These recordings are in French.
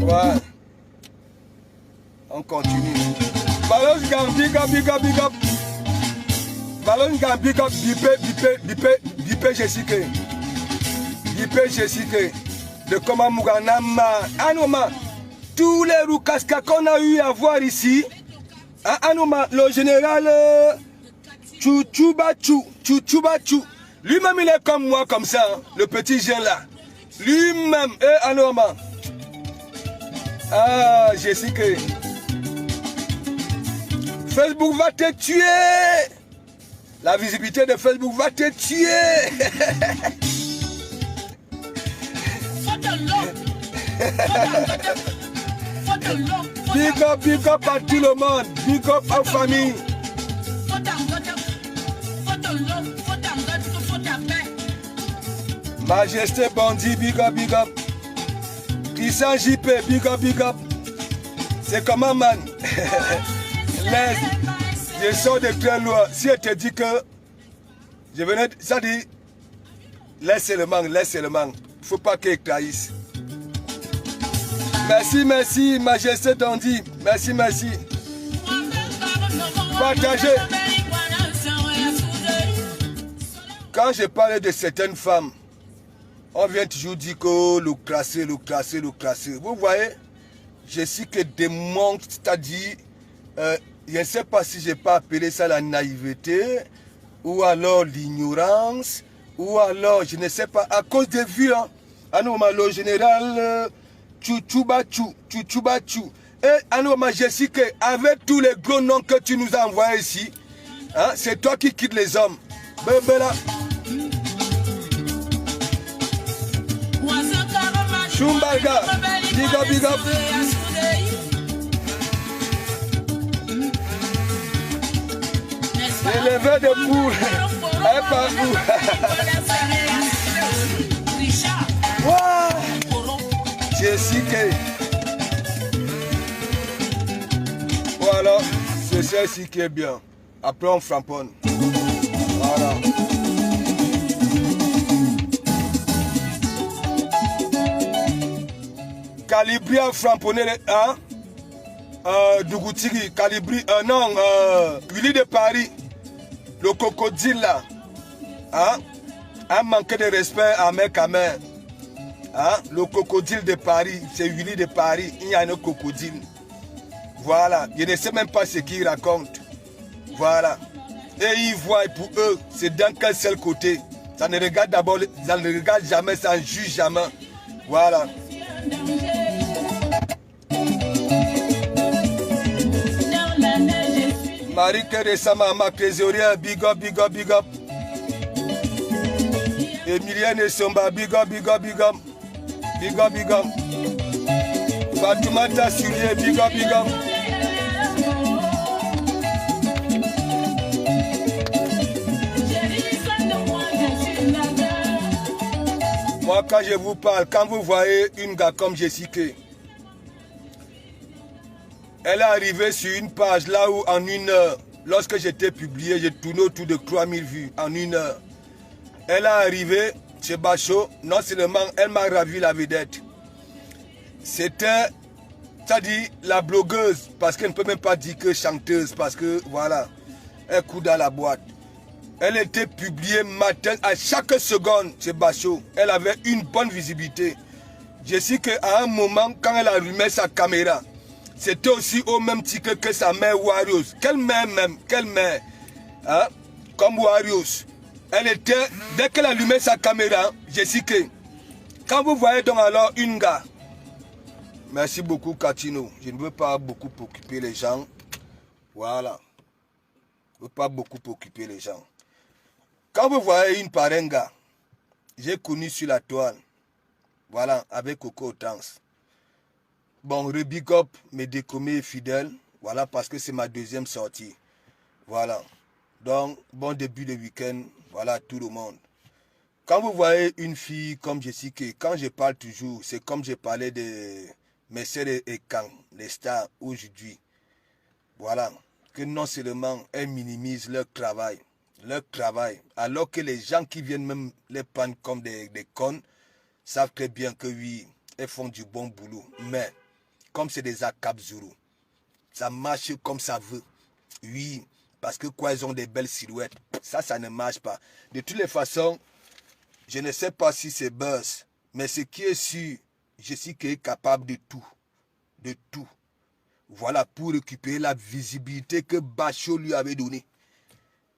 Ouais. On continue. Ballon gang, big up, big up, big up. Ballon gang, big up, Bipé Jessica. Bipé Jessica. De comment Mouganama. Anoma. Tous les roucascas qu'on a eu à voir ici. Anoma, le général Chouchoubachu. Lui-même, il est comme moi, comme ça. Hein, le petit jeune là. Lui-même. Anoma. Ah, Jessica. Facebook va te tuer. La visibilité de Facebook va te tuer. Big up à tout le monde. Big up aux familles. Majesté Bandit, big up, big up. Christian JP, big up, big up. C'est comment, man? Laisse. Je sors de très loin. Si elle te dit que je venais, ça dit, laisse seulement. Il ne faut pas qu'elle trahisse. Merci, Majesté Dandy. Merci. Partagez. Quand je parle de certaines femmes, on vient toujours dire que le classer. Vous voyez, je suis que des monstres, c'est-à-dire, je ne sais pas si je peux appeler ça la naïveté, ou alors l'ignorance, ou alors, je ne sais pas, à cause des vues, hein. Anouma, le général Chouchoubachu. Et Anouma, Jessica, avec tous les gros noms que tu nous as envoyés ici, hein, c'est toi qui quittes les hommes. Bébé Chumbarga, big up. Élevé de boule, un partout. Jessica. Voilà, c'est celle-ci qui est bien. Après on framponne. Voilà. Calibri a framponné les hein? Dougoutiri, Calibri, non, Willy de Paris, le crocodile là, hein? A manqué de respect à mec à main. Hein? Le crocodile de Paris, c'est Willy de Paris, il y a un crocodile. Voilà, je ne sais même pas ce qu'il raconte. Voilà. Et ils voient pour eux, c'est dans quel seul côté. Ça ne regarde d'abord, ça ne regarde jamais, ça ne juge jamais. Voilà. Marie-Claire Sama, ma trésorière, big up. Emilienne Somba, big up. Fatoumata Soulier, big up. Moi, quand je vous parle, quand vous voyez une gars comme Jessica, elle est arrivée sur une page là où en 1 heure, lorsque j'étais publié, j'ai tourné autour de 3000 vues en 1 heure. Elle est arrivée chez Bachot, non seulement elle m'a ravi la vedette. C'était, c'est-à-dire la blogueuse, parce qu'elle ne peut même pas dire que chanteuse, parce que voilà, elle coud dans la boîte. Elle était publiée matin à chaque seconde chez Bachot. Elle avait une bonne visibilité. Je sais qu'à un moment, quand elle allumait sa caméra, c'était aussi au même titre que sa mère Warriors. Quelle mère même, hein? Comme Warriors. Elle était, dès qu'elle allumait sa caméra, je sais que, quand vous voyez donc alors une gars, merci beaucoup Katino, je ne veux pas beaucoup occuper les gens, voilà, je ne veux pas beaucoup occuper les gens. Quand vous voyez une pareille gars, j'ai connu sur la toile, voilà, avec Coco Tanks. Bon, big up mes décomés fidèles, voilà, parce que c'est ma deuxième sortie, voilà. Donc, bon début de week-end, voilà tout le monde. Quand vous voyez une fille comme Jessica, quand je parle toujours, c'est comme je parlais de Mercedes et Kang, les stars aujourd'hui. Voilà, que non seulement elles minimisent leur travail, alors que les gens qui viennent même les prendre comme des connes, savent très bien que oui, elles font du bon boulot. Mais, comme c'est des Akab Zuru. Ça marche comme ça veut. Oui, parce que quoi, ils ont des belles silhouettes. Ça ne marche pas. De toutes les façons, je ne sais pas si c'est buzz, mais ce qui est sûr, je suis capable de tout. De tout. Voilà, pour récupérer la visibilité que Bachot lui avait donnée.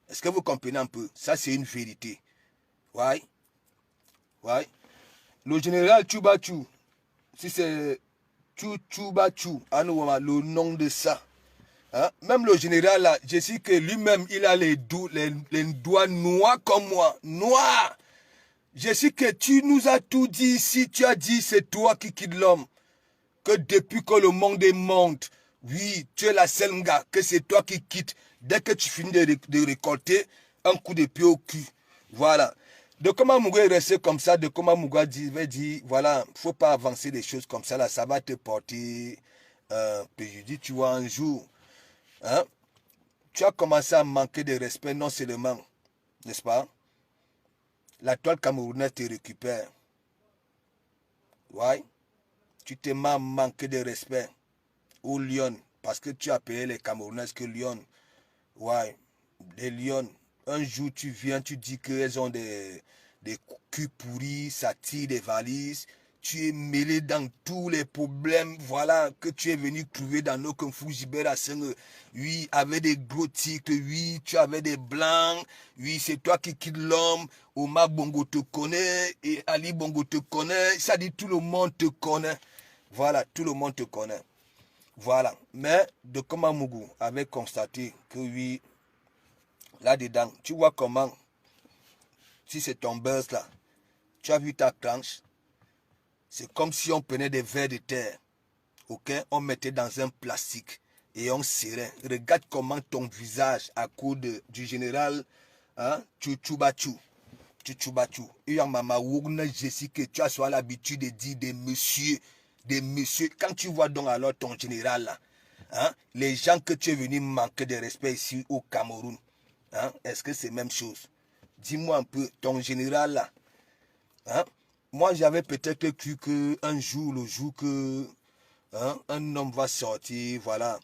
Est-ce que vous comprenez un peu? Ça, c'est une vérité. Ouais. Ouais. Le général Tchoubachu, si c'est Tchoubachu, le nom de ça. Hein? Même le général, là, je sais que lui-même, il a les doigts noirs comme moi. Noirs. Je sais que tu nous as tout dit ici. Tu as dit c'est toi qui quittes l'homme. Que depuis que le monde est monde, oui, tu es la seule gars, que c'est toi qui quittes. Dès que tu finis de récolter, un coup de pied au cul. Voilà. De comment Mouga est resté comme ça, de comment Mouga dit, voilà, il ne faut pas avancer des choses comme ça, là, ça va te porter préjudice. Tu vois, un jour, hein, tu as commencé à manquer de respect, non seulement, n'est-ce pas? La toile camerounaise te récupère. Ouais. Tu t'es manqué de respect aux Lyon, parce que tu as payé les Camerounais que Lyon. Ouais, les Lyon. Un jour, tu viens, tu dis qu'elles ont des culs pourris, ça tire des valises. Tu es mêlé dans tous les problèmes, voilà, que tu es venu trouver dans nos conflits Jibera. Oui, avec des gros titres, oui, tu avais des blancs, oui, c'est toi qui quittes l'homme, Omar Bongo te connaît, et Ali Bongo te connaît, ça dit tout le monde te connaît. Voilà, tout le monde te connaît. Voilà, mais de comment Mougou avait constaté que oui, là-dedans, tu vois comment, si c'est ton buzz là, tu as vu ta tranche, c'est comme si on prenait des vers de terre, ok, on mettait dans un plastique et on serrait. Regarde comment ton visage à cause du général hein, Tchoubachu. Et en maman, je sais que tu as soit l'habitude de dire des messieurs. Quand tu vois donc alors ton général là, hein, les gens que tu es venu manquer de respect ici au Cameroun, hein, est-ce que c'est la même chose? Dis-moi un peu, ton général là, hein, moi j'avais peut-être cru qu'un jour, le jour que hein, un homme va sortir, voilà,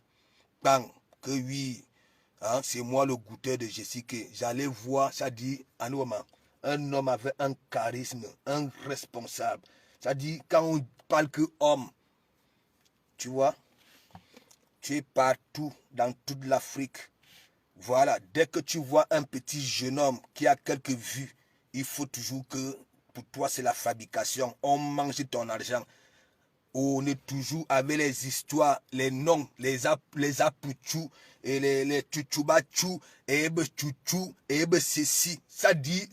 bang, que oui, hein, c'est moi le goûteur de Jessica. J'allais voir, ça dit, un homme avait un charisme, un responsable. Ça dit, quand on parle que homme, tu vois, tu es partout, dans toute l'Afrique. Voilà, dès que tu vois un petit jeune homme qui a quelques vues, il faut toujours que, pour toi, c'est la fabrication. On mange ton argent. On est toujours avec les histoires, les noms, les apouchou, et les tchouchoubatchou, et chouchou, et ceci. Ça dit,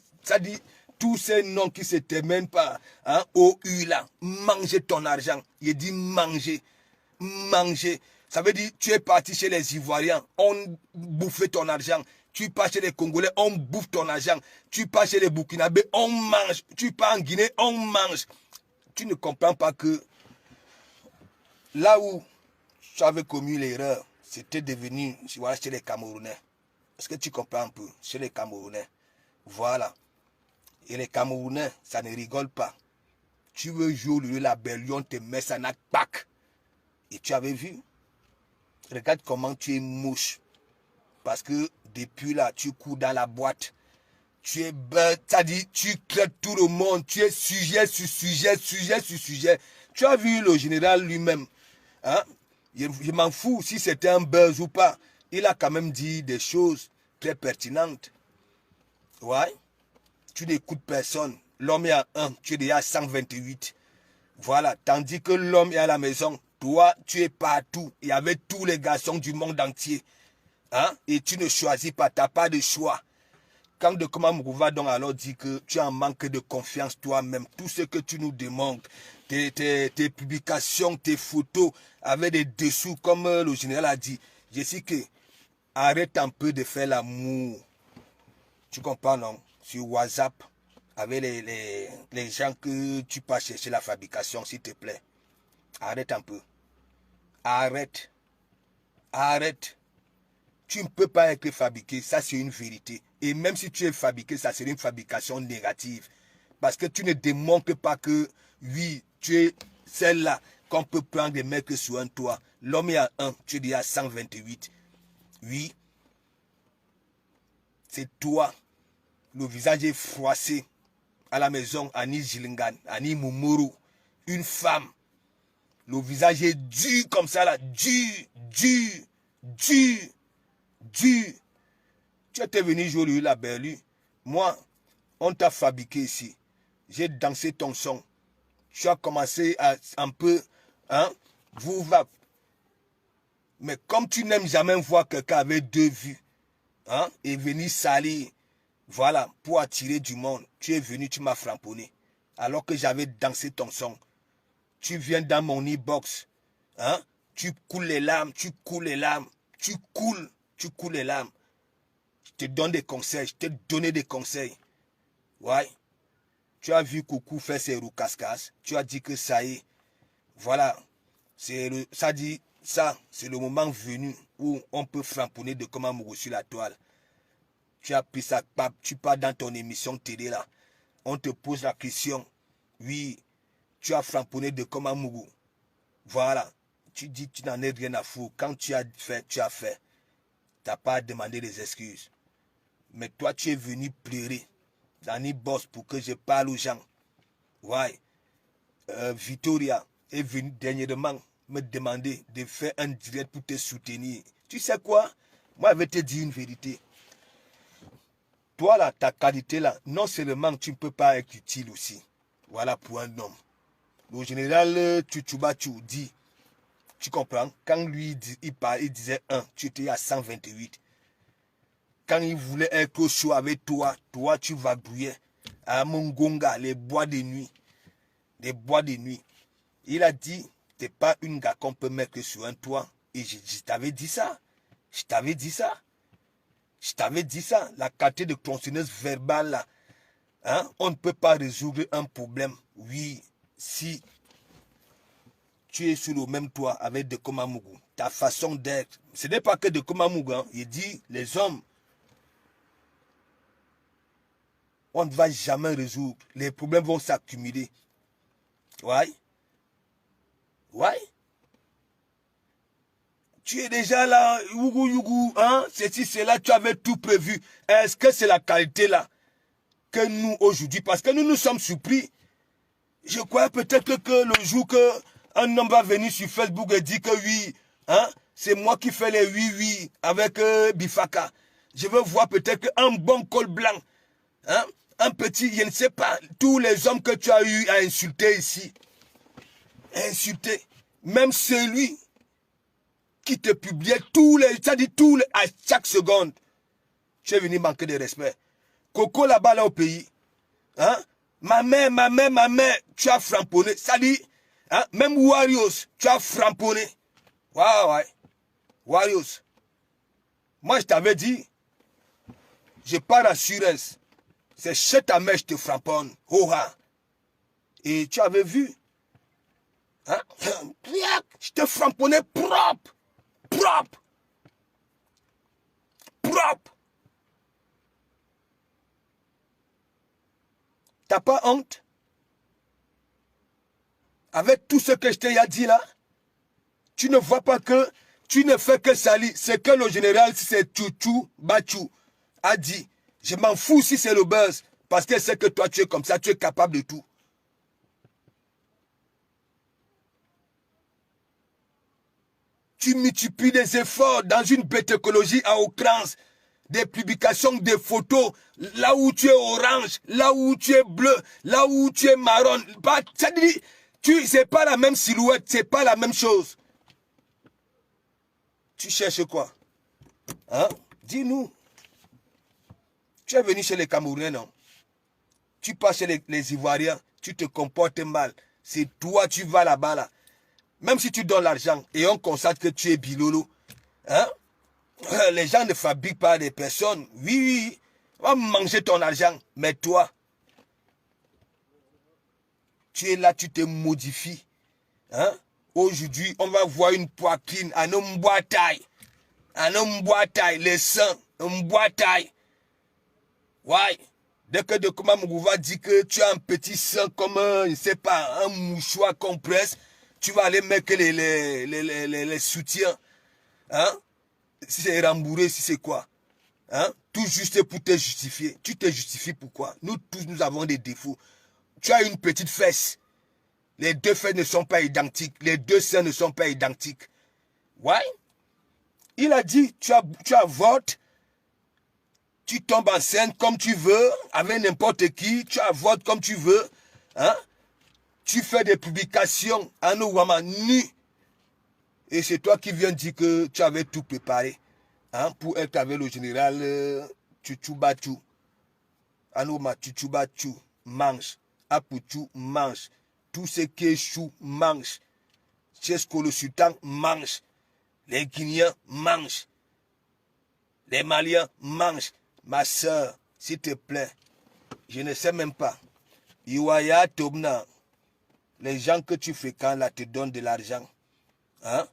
tous ces noms qui se terminent par hein, OU là, manger ton argent. Il dit manger, manger. Ça veut dire tu es parti chez les Ivoiriens, on bouffe ton argent. Tu pars chez les Congolais, on bouffe ton argent. Tu pars chez les Burkinabés, on mange. Tu pars en Guinée, on mange. Tu ne comprends pas que là où tu avais commis l'erreur, c'était devenu voilà, chez les Camerounais. Est-ce que tu comprends un peu? Chez les Camerounais. Voilà. Et les Camerounais, ça ne rigole pas. Tu veux jouer le la belle-lion, te mets ça n'a pas. Et tu avais vu? Regarde comment tu es mouche. Parce que depuis là, tu cours dans la boîte. Tu es bête, c'est-à-dire tu crées tout le monde. Tu es sujet sur sujet, sujet sur sujet. Tu as vu le général lui-même. Hein? Je m'en fous si c'était un buzz ou pas. Il a quand même dit des choses très pertinentes. Ouais. Tu n'écoutes personne. L'homme est à 1, tu es déjà à 128. Voilà. Tandis que l'homme est à la maison. Toi, tu es partout. Il y avait tous les garçons du monde entier. Hein? Et tu ne choisis pas. Tu n'as pas de choix. Quand de comment Mourouva donc alors dit que tu as un manque de confiance toi-même, tout ce que tu nous demandes, tes publications, tes photos avec des dessous comme le général a dit, je sais que arrête un peu de faire l'amour. Tu comprends non? Sur WhatsApp, avec les gens que tu passes chercher la fabrication, s'il te plaît. Arrête un peu. Arrête. Arrête. Tu ne peux pas être fabriqué, ça c'est une vérité. Et même si tu es fabriqué, ça serait une fabrication négative. Parce que tu ne démontres pas que, oui, tu es celle-là. qu'on peut prendre des mecs sur un toit. L'homme est à 1, tu dis à 128. Oui. C'est toi. Le visage est froissé. À la maison, Annie Jilingan, Annie Mumuru. Une femme. Le visage est dur comme ça là. Dur. Tu étais venu jouer la Berlu. Moi, on t'a fabriqué ici. J'ai dansé ton son. Tu as commencé à un peu, hein, vous va. Mais comme tu n'aimes jamais voir quelqu'un avec 2 vues, hein, et venir salir, voilà, pour attirer du monde, tu es venu, tu m'as framponné. Alors que j'avais dansé ton son. Tu viens dans mon e-box, hein, tu coules les larmes, tu coules les larmes, tu coules les larmes. Je te donne des conseils, je t'ai donné des conseils. Ouais. Tu as vu Coucou faire ses roues casse-casse. Tu as dit que ça y est. Voilà. C'est le moment venu où on peut framponner de Komamougou sur la toile. Tu as pris ça, tu pars dans ton émission télé là. On te pose la question. Oui, tu as framponné de Komamougou. Voilà. Tu dis que tu n'en es rien à foutre. Quand tu as fait, tu as fait. Tu n'as pas à demander des excuses. Mais toi, tu es venu pleurer. Danny Boss pour que je parle aux gens. Ouais. Victoria est venue dernièrement me demander de faire un direct pour te soutenir. Tu sais quoi? Moi, je vais te dire une vérité. Toi, là, ta qualité, là, non seulement tu ne peux pas être utile aussi. Voilà pour un homme. Le général Tchoubachu dit, tu comprends? Quand lui, il disait 1, tu étais à 128. Quand il voulait être chaud avec toi, tu vas brouiller. À Mongonga, les bois de nuit. Les bois de nuit. Il a dit, t'es pas une gars qu'on peut mettre sur un toit. Et je t'avais dit ça. Je t'avais dit ça. Je t'avais dit ça. La qualité de tronçonneuse verbale, là. Hein? On ne peut pas résoudre un problème. Oui, si tu es sur le même toit avec de Komamougou. Ta façon d'être. Ce n'est pas que de Komamougou. Hein. Il dit, les hommes, on ne va jamais résoudre. Les problèmes vont s'accumuler. Ouais. Ouais. Tu es déjà là, yougou, hein? Ceci, cela, tu avais tout prévu. Est-ce que c'est la qualité là que nous, aujourd'hui, parce que nous sommes surpris. Je crois peut-être que le jour qu'un homme va venir sur Facebook et dire que oui, hein, c'est moi qui fais les oui avec Bifaka. Je veux voir peut-être un bon col blanc, hein? Un petit, je ne sais pas, tous les hommes que tu as eu à insulter ici. Insulter. Même celui qui te publiait à chaque seconde. Tu es venu manquer de respect. Coco là-bas, là au pays. Hein? Ma mère, tu as framponné. Ça dit, hein? Même Warriors, tu as framponné. Ouais. Warriors. Moi, je t'avais dit, je pars assurance. C'est chez ta mère, je te framponne. Et tu avais vu. Hein? Je te framponnais propre. T'as pas honte? Avec tout ce que je t'ai dit là, tu ne vois pas que tu ne fais que salir. C'est que le général, si c'est Tchouchou Bachou, a dit. Je m'en fous si c'est le buzz. Parce que c'est que toi, tu es comme ça, tu es capable de tout. Tu multiplies les efforts dans une bête écologie à outrance. Des publications, des photos, là où tu es orange, là où tu es bleu, là où tu es marron. C'est pas la même silhouette, c'est pas la même chose. Tu cherches quoi? Hein? Dis-nous. Tu es venu chez les Camerounais, non? Tu passes chez les Ivoiriens, tu te comportes mal. C'est toi, tu vas là-bas, là. Même si tu donnes l'argent et on constate que tu es bilolo, hein? Les gens ne fabriquent pas des personnes. Oui, on va manger ton argent. Mais toi, tu es là, tu te modifies. Hein? Aujourd'hui, on va voir une poitrine, un homme boitaille. Un homme boitaille, les seins, un boitaille. Ouais. Dès que de Komamougou va dire que tu as un petit sein comme, je ne sais pas, un mouchoir compresse, tu vas aller mettre les soutiens. Hein? Si c'est rembourré, si c'est quoi. Hein? Tout juste pour te justifier. Tu te justifies pourquoi? Nous tous, nous avons des défauts. Tu as une petite fesse. Les deux fesses ne sont pas identiques. Les deux seins ne sont pas identiques. Ouais? Il a dit, tu avortes, tu tombes enceinte comme tu veux, avec n'importe qui, tu avortes comme tu veux. Hein? Tu fais des publications en Ouama nu. Et c'est toi qui viens dire que tu avais tout préparé. Hein, pour être avec le général Chuchubachu. En Ouama, Chuchubachu, mange. Apuchu, mange. Tout ce qui est chou, mange. Chesco le sultan, mange. Les Guinéens, mangent. Les Maliens, mangent. Ma soeur, s'il te plaît, je ne sais même pas. Iwaya Tobna, les gens que tu fréquentes là te donnent de l'argent. Hein?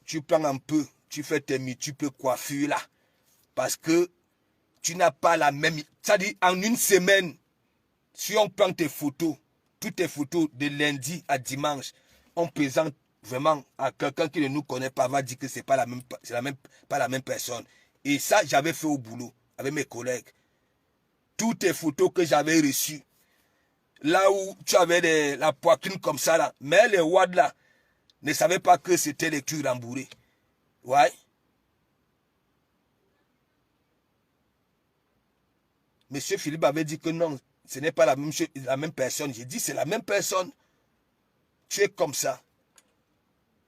Tu prends un peu, tu fais tes multiples coiffures là. Parce que tu n'as pas la même... C'est-à-dire, en une semaine, si on prend tes photos, toutes tes photos de lundi à dimanche, on présente vraiment à quelqu'un qui ne nous connaît pas, va dire que c'est pas la même personne. Et ça, j'avais fait au boulot avec mes collègues. Toutes tes photos que j'avais reçues, là où tu avais la poitrine comme ça là, mais les wads là ne savaient pas que c'était les culs rembourrés. Ouais. Monsieur Philippe avait dit que non, ce n'est pas la même personne. J'ai dit c'est la même personne. Tu es comme ça.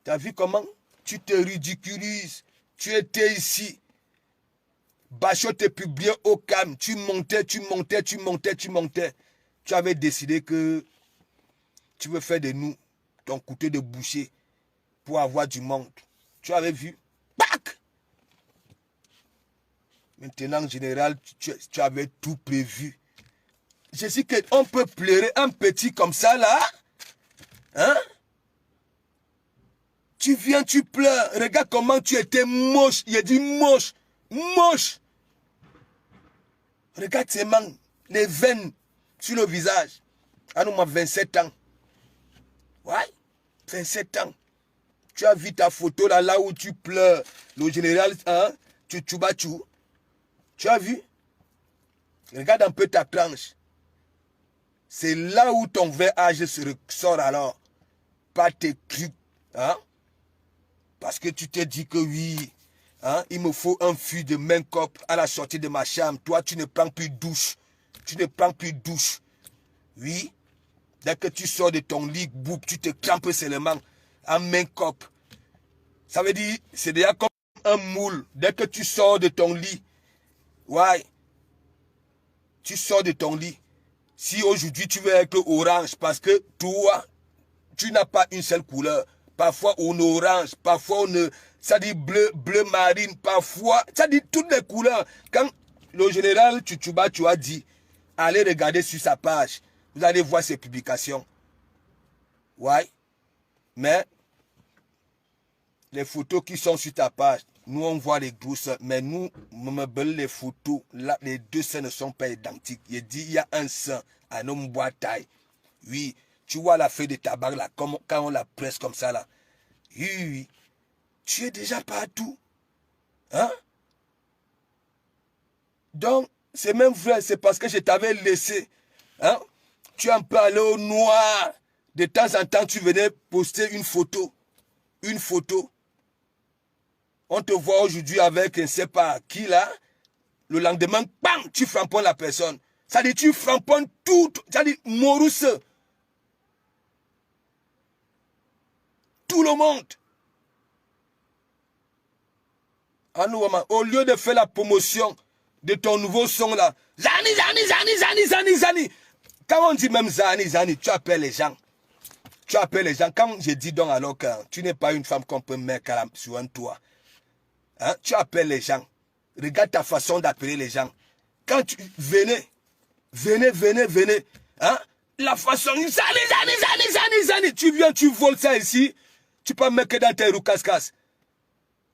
Tu as vu comment? Tu te ridiculises. Tu étais ici. Bachot te publiait au calme. Tu montais, tu montais, tu montais, tu montais. Tu avais décidé que tu veux faire de nous ton couteau de boucher pour avoir du monde. Tu avais vu? Pac! Maintenant, en général, tu avais tout prévu. Je sais qu'on peut pleurer un petit comme ça, là. Hein? Tu viens, tu pleures. Regarde comment tu étais moche. Il a dit moche. Moche. Regarde ces mains, les veines sur le visage. À nous, 27 ans. Ouais, 27 ans. Tu as vu ta photo là, là où tu pleures. Le général, hein, Chuchubachu. Tu as vu? Regarde un peu ta planche. C'est là où ton vrai âge se ressort alors. Pas tes trucs. Hein? Parce que tu te dis que oui, hein, il me faut un fût de make-up à la sortie de ma chambre. Toi, tu ne prends plus douche. Tu ne prends plus douche. Oui. Dès que tu sors de ton lit, boum, tu te crampes seulement en make-up. Ça veut dire, c'est déjà comme un moule. Dès que tu sors de ton lit, ouais, tu sors de ton lit. Si aujourd'hui tu veux être orange, parce que toi, tu n'as pas une seule couleur. Parfois on orange, parfois on... Ça dit bleu marine, parfois... Ça dit toutes les couleurs. Quand le général Chuchuba, tu as dit, allez regarder sur sa page. Vous allez voir ses publications. Ouais. Mais, les photos qui sont sur ta page, nous on voit les grosses, mais nous, les photos, là, les deux seins ne sont pas identiques. Il dit, il y a un sein, un homme bois taille. Oui, tu vois la feuille de tabac là, quand on la presse comme ça là. Oui, oui, tu es déjà partout. Hein? Donc, c'est même vrai, c'est parce que je t'avais laissé. Hein? Tu es un peu allé au noir. De temps en temps, tu venais poster une photo. Une photo. On te voit aujourd'hui avec un ne sais pas qui là. Le lendemain, bam, tu framponnes la personne. Ça dit, tu framponnes tout. Ça dit, Maurice. Tout le monde. Au lieu de faire la promotion de ton nouveau son là. Zani. Quand on dit même Zani, tu appelles les gens. Tu appelles les gens. Quand je dis donc alors que tu n'es pas une femme qu'on peut mettre sur un toit. Hein? Tu appelles les gens. Regarde ta façon d'appeler les gens. Quand tu... Venez. Hein? La façon... Zani. Tu viens, tu voles ça ici. Tu peux mettre dans tes roues casse-casse.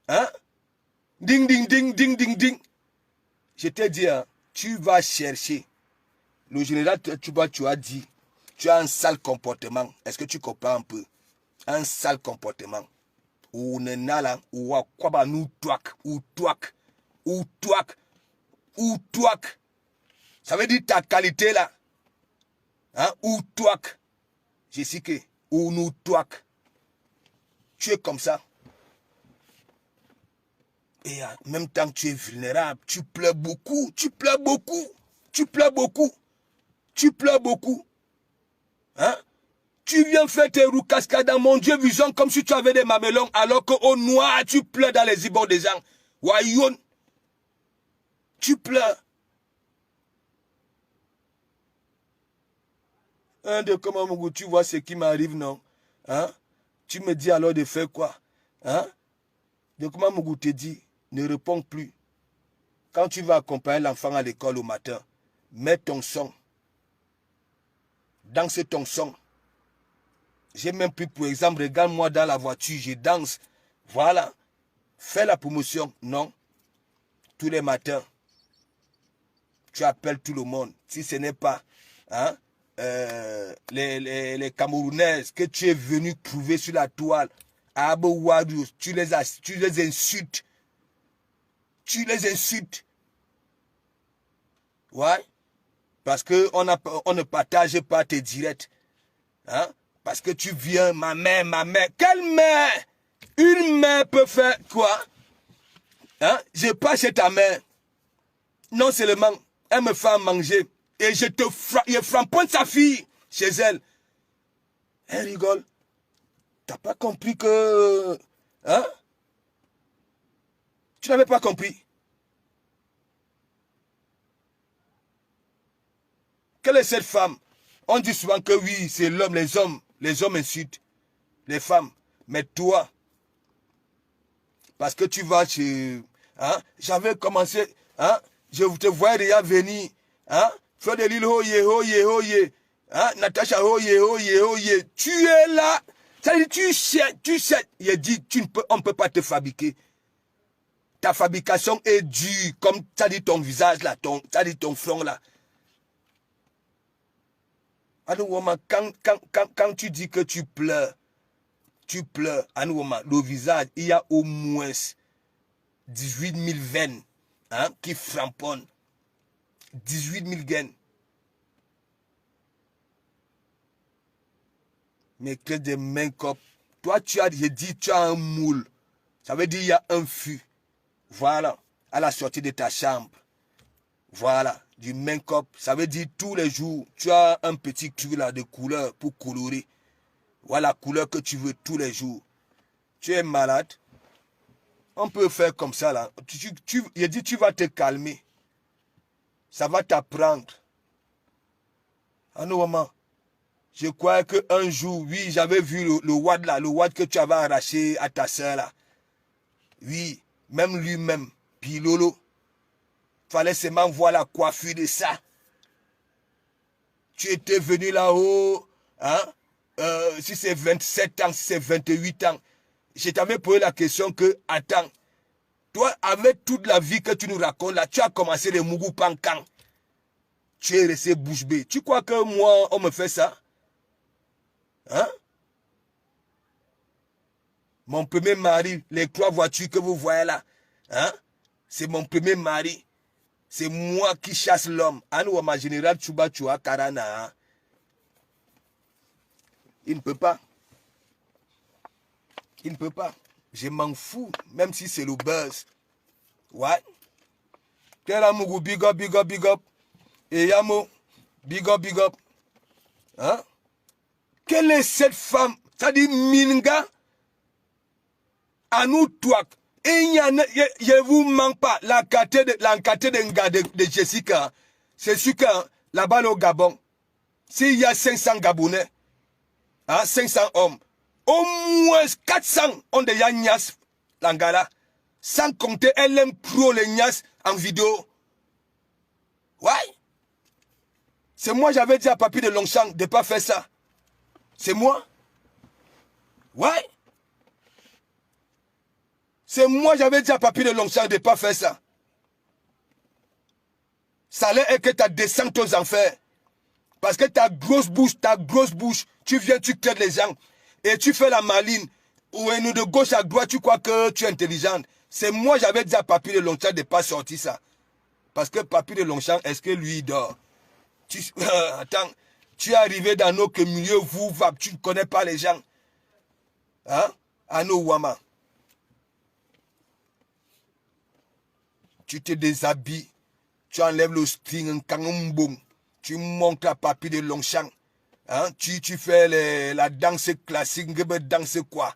Hein? Ding. Je te dis, hein, tu vas chercher. Le général, tu as dit, tu as un sale comportement. Est-ce que tu comprends un peu? Un sale comportement. Ou nenala, ou wakwaba nous touak, ou touak, ou touak, ou touak. Ça veut dire ta qualité là. Hein? Ou touak. J'ai dit que, ou nous touak. Tu es comme ça. Et en même temps que tu es vulnérable, tu pleures beaucoup, tu pleures beaucoup, tu pleures beaucoup, tu pleures beaucoup. Hein? Tu viens faire tes roues cascades dans mon Dieu vision comme si tu avais des mamelons, alors qu'au noir, tu pleures dans les ibords des gens. Wayoun, tu pleures. Un de comment tu vois ce qui m'arrive, non? Hein? Tu me dis alors de faire quoi? Hein? De comment Mougou te dit, ne réponds plus. Quand tu vas accompagner l'enfant à l'école au matin, mets ton son. Danse ton son. J'ai même pris pour exemple, regarde-moi dans la voiture, je danse. Voilà. Fais la promotion. Non. Tous les matins, tu appelles tout le monde. Si ce n'est pas hein, les Camerounaises que tu es venu trouver sur la toile, à Abou Wadou, tu les insultes. Tu les insultes. Ouais. Parce qu'on ne partage pas tes directs. Hein? Parce que tu viens, ma mère. Quelle mère? Une mère peut faire quoi? Hein? Je passe chez ta mère. Non seulement, elle me fait manger. Et je framponne sa fille chez elle. Elle rigole. T'as pas compris que... Hein? Tu n'avais pas compris. Quelle est cette femme? On dit souvent que oui, c'est l'homme, les hommes insultent les femmes. Mais toi, parce que tu vas chez... Hein, j'avais commencé, hein, je te voyais déjà venir, hein, faire de l'île, hoye, hein, Natacha, hoye. Tu es là, ça dit, tu sais, il dit, on ne peut pas te fabriquer. Ta fabrication est dure, comme ça dit ton visage là, ça dit ton front là. Alors, quand tu dis que tu pleures, le visage, il y a au moins 18 000 veines hein, qui framponnent. 18 000 gaines. Mais que des mains copes. Toi, tu as un moule. Ça veut dire qu'il y a un fût. Voilà, à la sortie de ta chambre. Voilà, du make-up. Ça veut dire tous les jours, tu as un petit truc là de couleur pour colorer. Voilà la couleur que tu veux tous les jours. Tu es malade. On peut faire comme ça là. Il dit tu vas te calmer. Ça va t'apprendre. En moment, je crois qu'un jour, oui, j'avais vu le wad là, le wad que tu avais arraché à ta soeur là. Oui, même lui-même, puis Lolo. Fallait seulement voir la coiffure de ça. Tu étais venu là-haut, hein? Si c'est 27 ans, si c'est 28 ans. Je t'avais posé la question que, attends, toi, avec toute la vie que tu nous racontes là, tu as commencé le Mougou Pankan. Tu es resté bouche bée. Tu crois que moi, on me fait ça? Hein? Mon premier mari, les 3 voitures que vous voyez là, hein? C'est mon premier mari. C'est moi qui chasse l'homme. Anou, ma général Tchouba Tchoua Karana. Il ne peut pas. Il ne peut pas. Je m'en fous, même si c'est le buzz. Ouais. Quel amour, big up. Et Yamo, big up. Hein? Quelle est cette femme? Ça dit Minga. Anou Touak. Et je vous manque pas l'enquête de Jessica. C'est sûr que là-bas au Gabon, s'il y a 500 Gabonais, hein, 500 hommes, au moins 400 ont déjà Nias Langala, sans compter LM Pro les Nias en vidéo. Ouais. C'est moi, j'avais dit à Papi de Longchamp de ne pas faire ça. C'est moi. Ouais. C'est moi, j'avais dit à Papi de Longchamp de ne pas faire ça. Ça allait être que tu descendu aux enfers. Parce que ta grosse bouche, tu viens, tu crées les gens. et tu fais la maline, ou de gauche à droite, tu crois que tu es intelligente. C'est moi, j'avais dit à Papy de Longchamp de ne pas sortir ça. Parce que Papy de Longchamp, est-ce que lui, il dort? Attends, tu es arrivé dans nos milieux, tu ne connais pas les gens. Hein? Ano Wama. Tu te déshabilles, tu enlèves le string, tu montes à Papy de Longchamp. Hein? Tu fais la danse classique, danse quoi?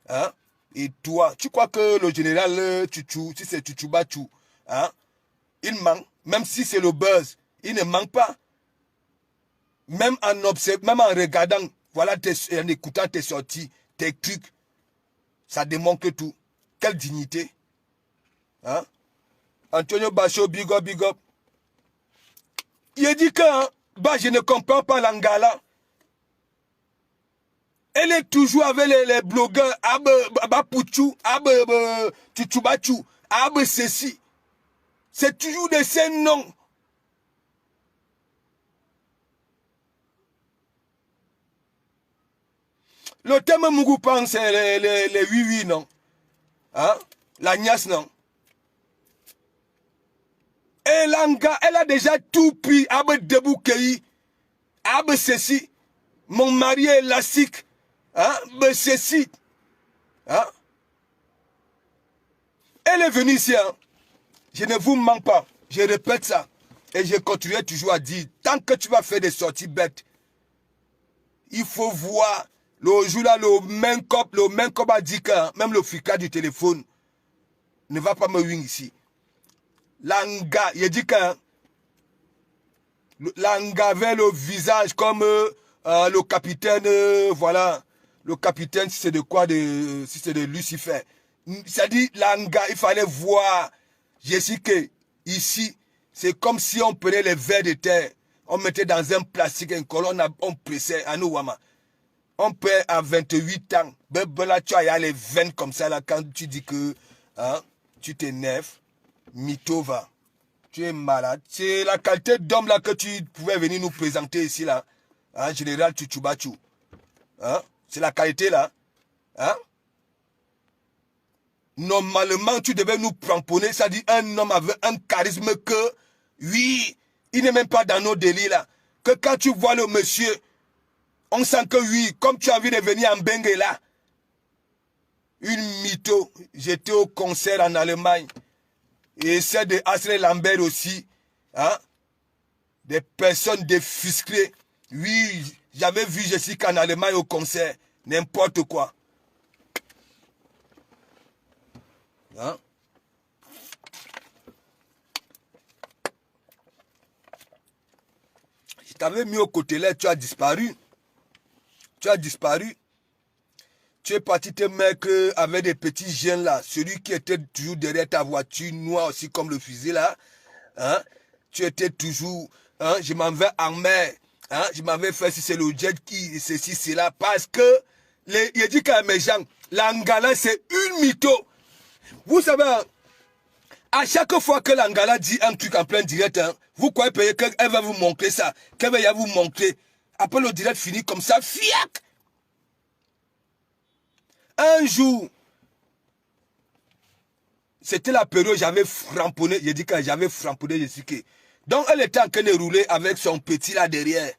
Hein? Et toi, tu crois que le général Tchouchou, si c'est Tchouchoubatou, hein? Il manque, même si c'est le buzz, il ne manque pas. Même en regardant, voilà, en écoutant tes sorties, tes trucs, ça démontre tout. Quelle dignité. Hein? Antonio Bacho, big up, big up. Il dit que, hein, bah, je ne comprends pas l'Angala. Elle est toujours avec les blogueurs, Pouchou, Tchouchoubatou, ceci. C'est toujours de ces noms. Le thème Mougoupan, c'est les oui, non? Hein? La niasse, non? Et l'anga, elle a déjà tout pris. Deboukei, ceci. Mon mari est lassique. Hein? Ceci. Hein? Elle est venue ici. Hein? Je ne vous mens pas. Je répète ça. Et je continuerai toujours à dire, tant que tu vas faire des sorties bêtes, il faut voir le jour là, le même cop a dit que même le fricas du téléphone ne va pas me wing ici. L'anga, il dit que l'anga avait le visage comme le capitaine, voilà, le capitaine, si c'est de quoi, si c'est de Lucifer. C'est-à-dire, l'anga, il fallait voir, Jessica, ici, c'est comme si on prenait les vers de terre, on mettait dans un plastique, une colonne, on pressait, à nous, Wama. On perd à 28 ans. Là, tu as les veines comme ça, là, quand tu dis que hein, tu t'énerves, Mitova, tu es malade. C'est la qualité d'homme là que tu pouvais venir nous présenter ici, là. Hein, général Tchouchoubatou. Hein? C'est la qualité, là. Hein? Normalement, tu devais nous cramponner, ça dit un homme avec un charisme que, oui, il n'est même pas dans nos délits, là. Que quand tu vois le monsieur, on sent que oui, comme tu as envie de venir en Bengue là, une mytho, j'étais au concert en Allemagne, et celle de Asre Lambert aussi, hein, des personnes défisclées. Oui, j'avais vu Jessica en Allemagne au concert, n'importe quoi. Hein? Je t'avais mis au côté là, tu as disparu. Tu as disparu. Tu es parti te mettre avec des petits jeunes là. Celui qui était toujours derrière ta voiture, noir aussi comme le fusil là. Hein? Tu étais toujours, hein? Je m'en vais en mer. Hein? Je m'en vais faire si c'est le jet qui, ceci, c'est là. Parce que, il dit qu'à mes gens, l'Angala c'est une mytho. Vous savez, à chaque fois que l'Angala dit un truc en plein direct, hein, vous croyez qu'elle va vous montrer ça, qu'elle va vous montrer. Après le direct fini comme ça, fiac. Un jour, c'était la période où j'avais framponné, j'ai dit que j'avais framponné Jessica. Donc elle était en train de rouler avec son petit là derrière.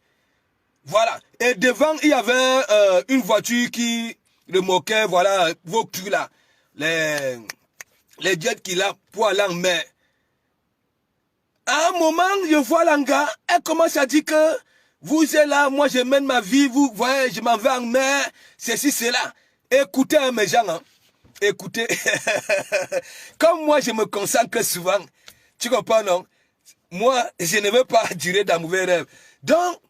Voilà. Et devant, il y avait une voiture qui remorquait, voilà, vos trucs là. Les jets qu'il a pour aller en mer. À un moment, je vois l'anga, elle commence à dire que vous êtes là, moi je mène ma vie, vous voyez, je m'en vais en mer, ceci, cela. Écoutez hein, mes gens, hein. Écoutez. Comme moi je me concentre souvent, tu comprends non? Moi, je ne veux pas durer dans mauvais rêve. Donc,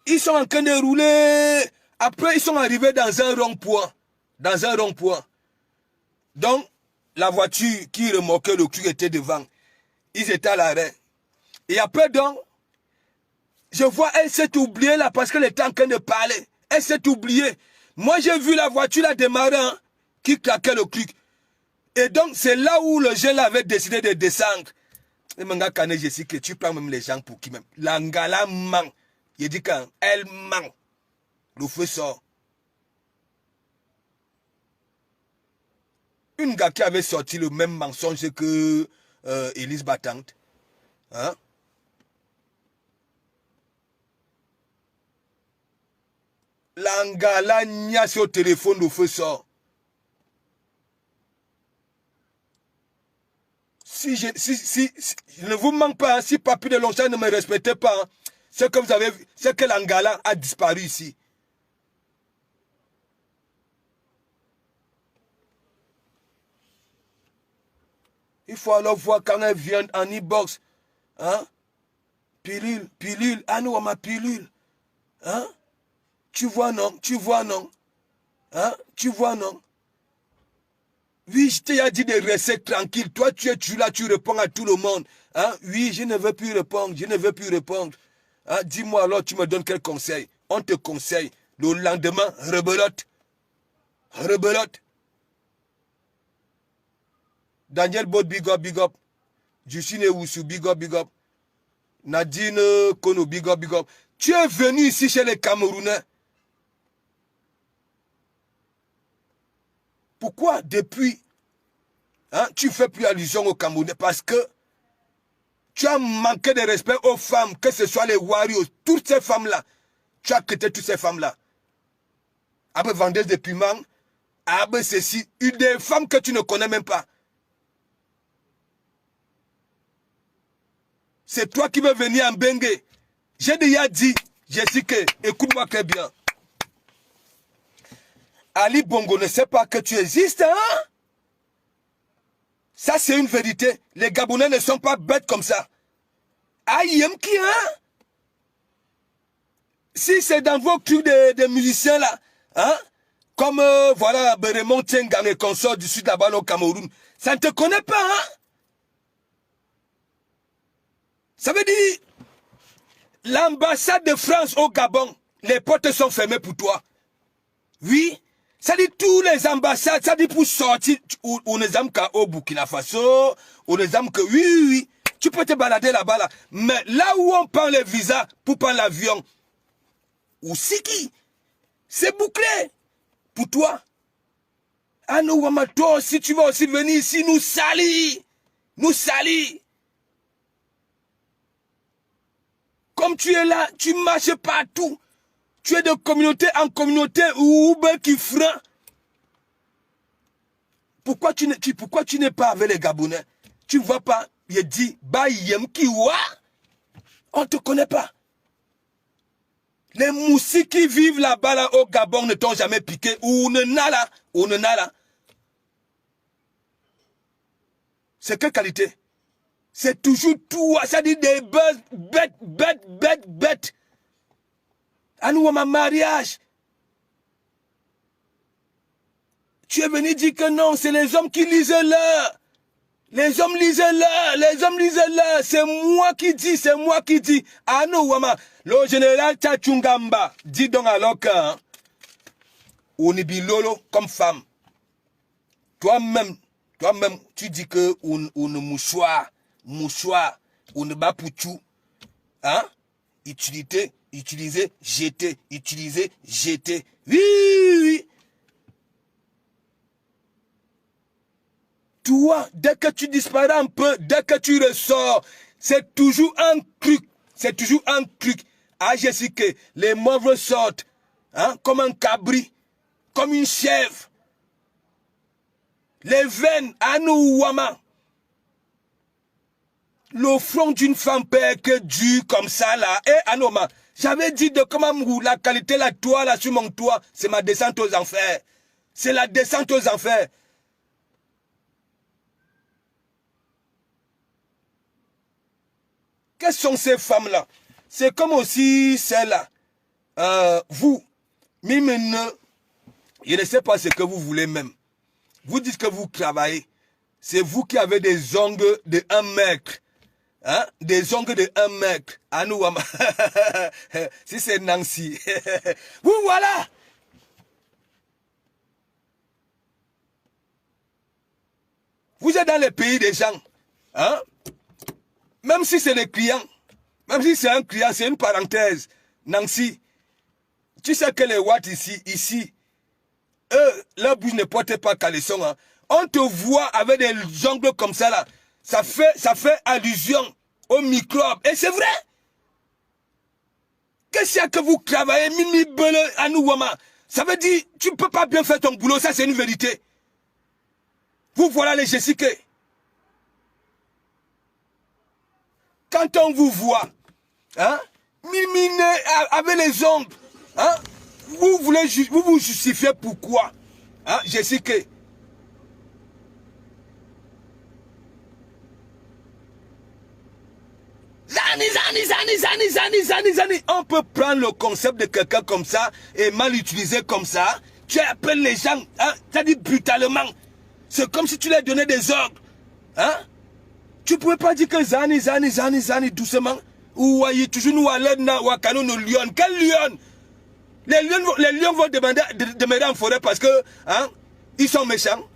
ils sont en train de rouler. Après, ils sont arrivés dans un rond-point. Dans un rond-point. Donc, la voiture qui remorquait le truc était devant. Ils étaient à l'arrêt. Et après donc, je vois, elle s'est oubliée là parce qu'elle était en train de parler. Elle s'est oubliée. Moi, j'ai vu la voiture là démarrer, hein, qui claquait le truc. Et donc, c'est là où le jeune avait décidé de descendre. Et manga Kane, je sais que tu prends même les gens pour qui même. L'Angala ment. Il dit qu'elle ment. Le feu sort. Une gars qui avait sorti le même mensonge que Élise Battante. Hein? L'angala nia sur le téléphone au feu sort. Si je ne vous manque pas, hein, si Papi de Longchamp ne me respectait pas, hein, c'est que vous avez vu, c'est que l'angala a disparu ici. Il faut alors voir quand elle vient en e-box. Hein? Pilule, pilule, ah non, ma pilule. Hein? Tu vois non, tu vois non. Hein? Tu vois non. Oui, je t'ai dit de rester tranquille. Toi, tu es là, tu réponds à tout le monde. Hein? Oui, je ne veux plus répondre, je ne veux plus répondre. Hein? Dis-moi alors, tu me donnes quel conseil? On te conseille. Le lendemain, rebelote. Rebelote. Daniel Bot, big up, big up. Justine Oussou, big up, big up. Nadine Kono, big up, big up. Tu es venu ici chez les Camerounais. Pourquoi depuis, hein, tu ne fais plus allusion aux Camerounais? Parce que tu as manqué de respect aux femmes, que ce soit les warriors, toutes ces femmes-là. Tu as quitté toutes ces femmes-là. Après vendeuse de piments, après ceci, une des femmes que tu ne connais même pas. C'est toi qui veux venir en Bengue. J'ai déjà dit, Jessica, écoute-moi très bien. Ali Bongo ne sait pas que tu existes, hein? Ça, c'est une vérité. Les Gabonais ne sont pas bêtes comme ça. Aïe, qui, hein? Si c'est dans vos trucs de musiciens, là, hein? Comme, voilà, Beremont Tiengang et consorts du sud là-bas au Cameroun, ça ne te connaît pas, hein? Ça veut dire, l'ambassade de France au Gabon, les portes sont fermées pour toi. Oui, ça dit tous les ambassades, ça dit pour sortir, on les aime au Burkina Faso, on les aime que, oui, tu peux te balader là-bas, là. Mais là où on prend les visas pour prendre l'avion, ou Siki, c'est bouclé pour toi. Ah non, Wamato, si tu vas aussi venir ici, nous salir, nous salir. Comme tu es là, tu marches partout. Tu es de communauté en communauté ou qui frein. Pourquoi tu n'es pas avec les Gabonais? Tu ne vois pas, il dit, Bayem Kiwa. On ne te connaît pas. Les moussis qui vivent là-bas là, au Gabon ne t'ont jamais piqué. Ou ne n'a là. C'est quelle qualité? C'est toujours tout, ça dit des bêtes. À nous, ma mariage. Tu es venu dire que non, c'est les hommes qui lisent là. Les hommes lisent là. C'est moi qui dis. Ah nous, Wama. Le général Tchachungamba dit donc alors que, hein, on est bilolo comme femme. Toi-même, tu dis que on mouchoir, on ne bat pour tout. Hein? Utiliser, jeter. Oui. Toi, dès que tu disparais un peu, dès que tu ressors, c'est toujours un truc. Ah, Jessica, les mauvais sortent, hein, comme un cabri, comme une chèvre. Les veines, à nous, Wama. Le front d'une femme peut être dur comme ça, là. Eh, Anoma, j'avais dit de comment la qualité, la toile, là, sur mon toit, c'est ma descente aux enfers. C'est la descente aux enfers. Quelles sont ces femmes-là? C'est comme aussi celle-là. Vous, même, je ne sais pas ce que vous voulez même. Vous dites que vous travaillez. C'est vous qui avez des ongles de 1 mètre. Hein? Des ongles de 1 mètre. À nous, si c'est Nancy. Vous voilà. Vous êtes dans les pays des gens. Hein? Même si c'est les clients. Même si c'est un client, c'est une parenthèse. Nancy, tu sais que les watts ici, eux, leur bouche ne porte pas caleçon. Hein. On te voit avec des ongles comme ça là. Ça fait allusion aux microbes. Et c'est vrai. Qu'est-ce que vous travaillez, mimi bele à nous, Wama? Ça veut dire, tu ne peux pas bien faire ton boulot, ça c'est une vérité. Vous voilà les Jessica. Quand on vous voit, hein, mimine avec les ongles, hein, vous vous justifiez pourquoi, hein, Jessica? Zani. On peut prendre le concept de quelqu'un comme ça et mal utiliser comme ça. Tu appelles les gens, hein, ça dit brutalement. C'est comme si tu leur donnais des ordres. Hein? Tu ne pouvais pas dire que Zani, doucement. Ou voyez toujours nous à l'aide, ou à canon, nos lions. Quel lion? Les lions vont demeurer en forêt parce que, hein, ils sont méchants.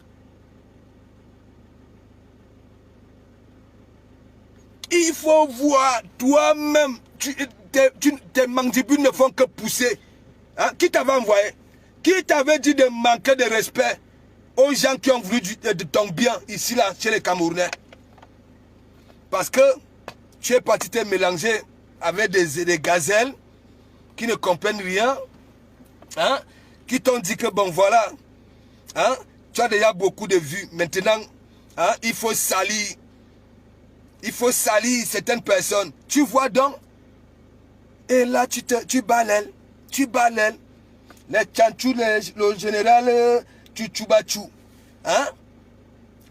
Il faut voir toi-même, tes mandibules ne font que pousser. Hein? Qui t'avait envoyé? Qui t'avait dit de manquer de respect aux gens qui ont voulu de ton bien ici, là, chez les Camerounais? Parce que tu es parti te mélanger avec des gazelles qui ne comprennent rien, hein? Qui t'ont dit que bon voilà, hein? Tu as déjà beaucoup de vues. Maintenant, hein? Il faut salir certaines personnes. Tu vois donc? Et là, tu balèles. Les tchanchou, le général Tchoubatchou. Hein?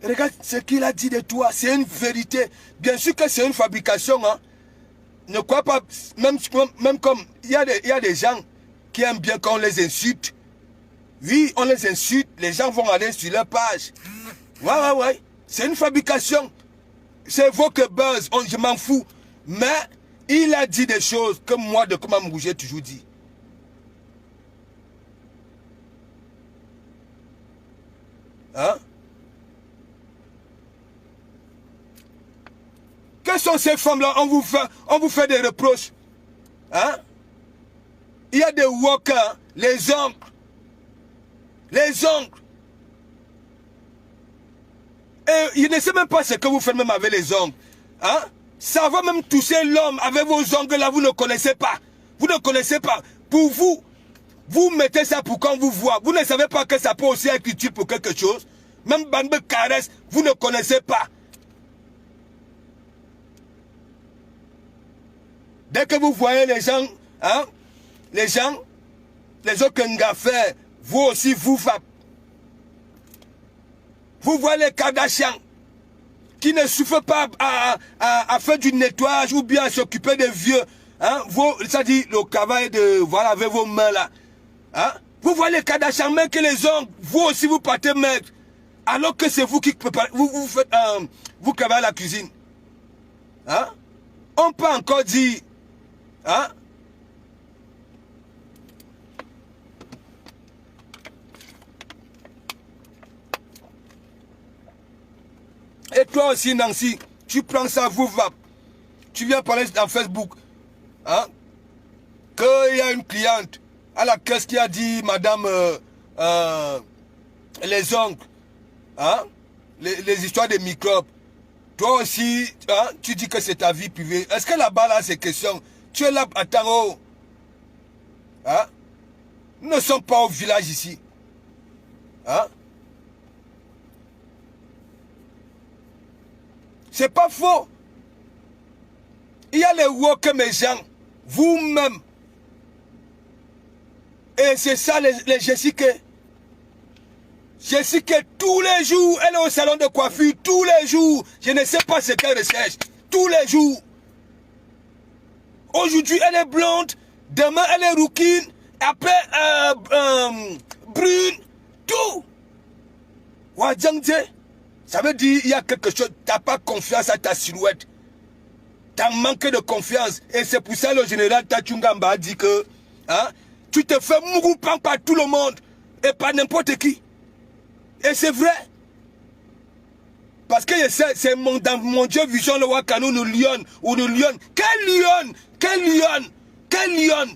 Regarde ce qu'il a dit de toi. C'est une vérité. Bien sûr que c'est une fabrication. Hein? Ne crois pas. Même comme il y a des gens qui aiment bien quand on les insulte. Oui, on les insulte. Les gens vont aller sur leur page. Ouais. C'est une fabrication. C'est vous que buzz, je m'en fous. Mais il a dit des choses que moi, de Komamou, j'ai toujours dit. Hein? Quelles sont ces femmes-là? On vous fait des reproches. Hein? Il y a des walkers, les oncles. Et il ne sait même pas ce que vous faites même avec les ongles. Hein? Ça va même toucher l'homme avec vos ongles là, vous ne connaissez pas. Vous ne connaissez pas. Pour vous, vous mettez ça pour qu'on vous voit. Vous ne savez pas que ça peut aussi être utile pour quelque chose. Même bande caresse, vous ne connaissez pas. Dès que vous voyez les gens, hein, les autres ngaffaires, vous aussi vous frappez. Vous voyez les Kardashians qui ne souffrent pas à faire du nettoyage ou bien à s'occuper des vieux. Hein? Ça dit le travail de, voilà, avec vos mains là. Hein? Vous voyez les Kardashians, même que les ongles, vous aussi vous partez maigre. Alors que c'est vous qui préparez, vous travaillez à la cuisine. Hein? On peut encore dire, hein? Et toi aussi, Nancy, tu prends ça, vous va. Tu viens parler dans Facebook. Hein? Qu'il y a une cliente à la caisse qui a dit, madame, les ongles, hein? Les histoires des microbes. Toi aussi, hein? Tu dis que c'est ta vie privée. Est-ce que là-bas, là, c'est question? Tu es là, attends, oh. Hein? Nous ne sommes pas au village ici. Hein? C'est pas faux. Il y a les woke méchants, vous-même. Et c'est ça les Jessica. Jessica, tous les jours, elle est au salon de coiffure, tous les jours. Je ne sais pas ce qu'elle recherche. Tous les jours. Aujourd'hui, elle est blonde. Demain, elle est rouquine. Après, brune. Tout. Wajangje. Ça veut dire qu'il y a quelque chose, tu n'as pas confiance à ta silhouette. Tu as manqué de confiance. Et c'est pour ça le général Tachungamba a dit que hein, tu te fais mourir par tout le monde et par n'importe qui. Et c'est vrai. Parce que c'est dans mon Dieu vision le Wakano nous lion ou nous lion. Quel lion? Quel lion? Quel lion?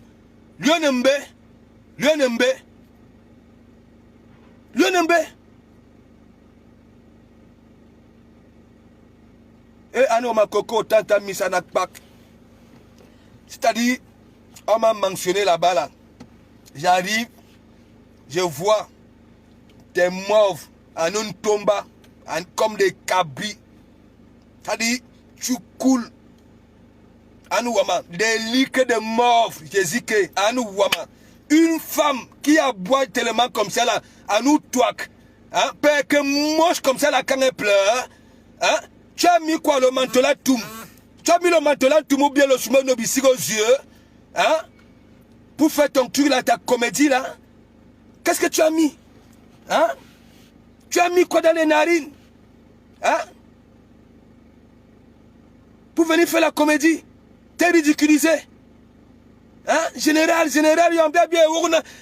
Lion Mbe? L'UNMB. Et Anoma Koko, Tanta Misanakpak. C'est-à-dire, on m'a mentionné là-bas, là. J'arrive, je vois des mauves en une tomba, comme des cabris. C'est-à-dire, tu coules. Anouama, des liques de mauves, Jésus-Christ, Anouama. Une femme qui a boit tellement comme ça, là, Anou Touak. Hein, père que moche comme ça, là, quand elle pleure. Hein, tu as mis quoi, le manteau-là, tout. Tu as mis le manteau-là, tout, ou bien le soumeur nobissi aux yeux. Hein, pour faire ton truc, là, ta comédie, là. Qu'est-ce que tu as mis? Hein? Tu as mis quoi dans les narines? Hein? Pour venir faire la comédie? T'es ridiculisé? Hein? Général, il y a bien.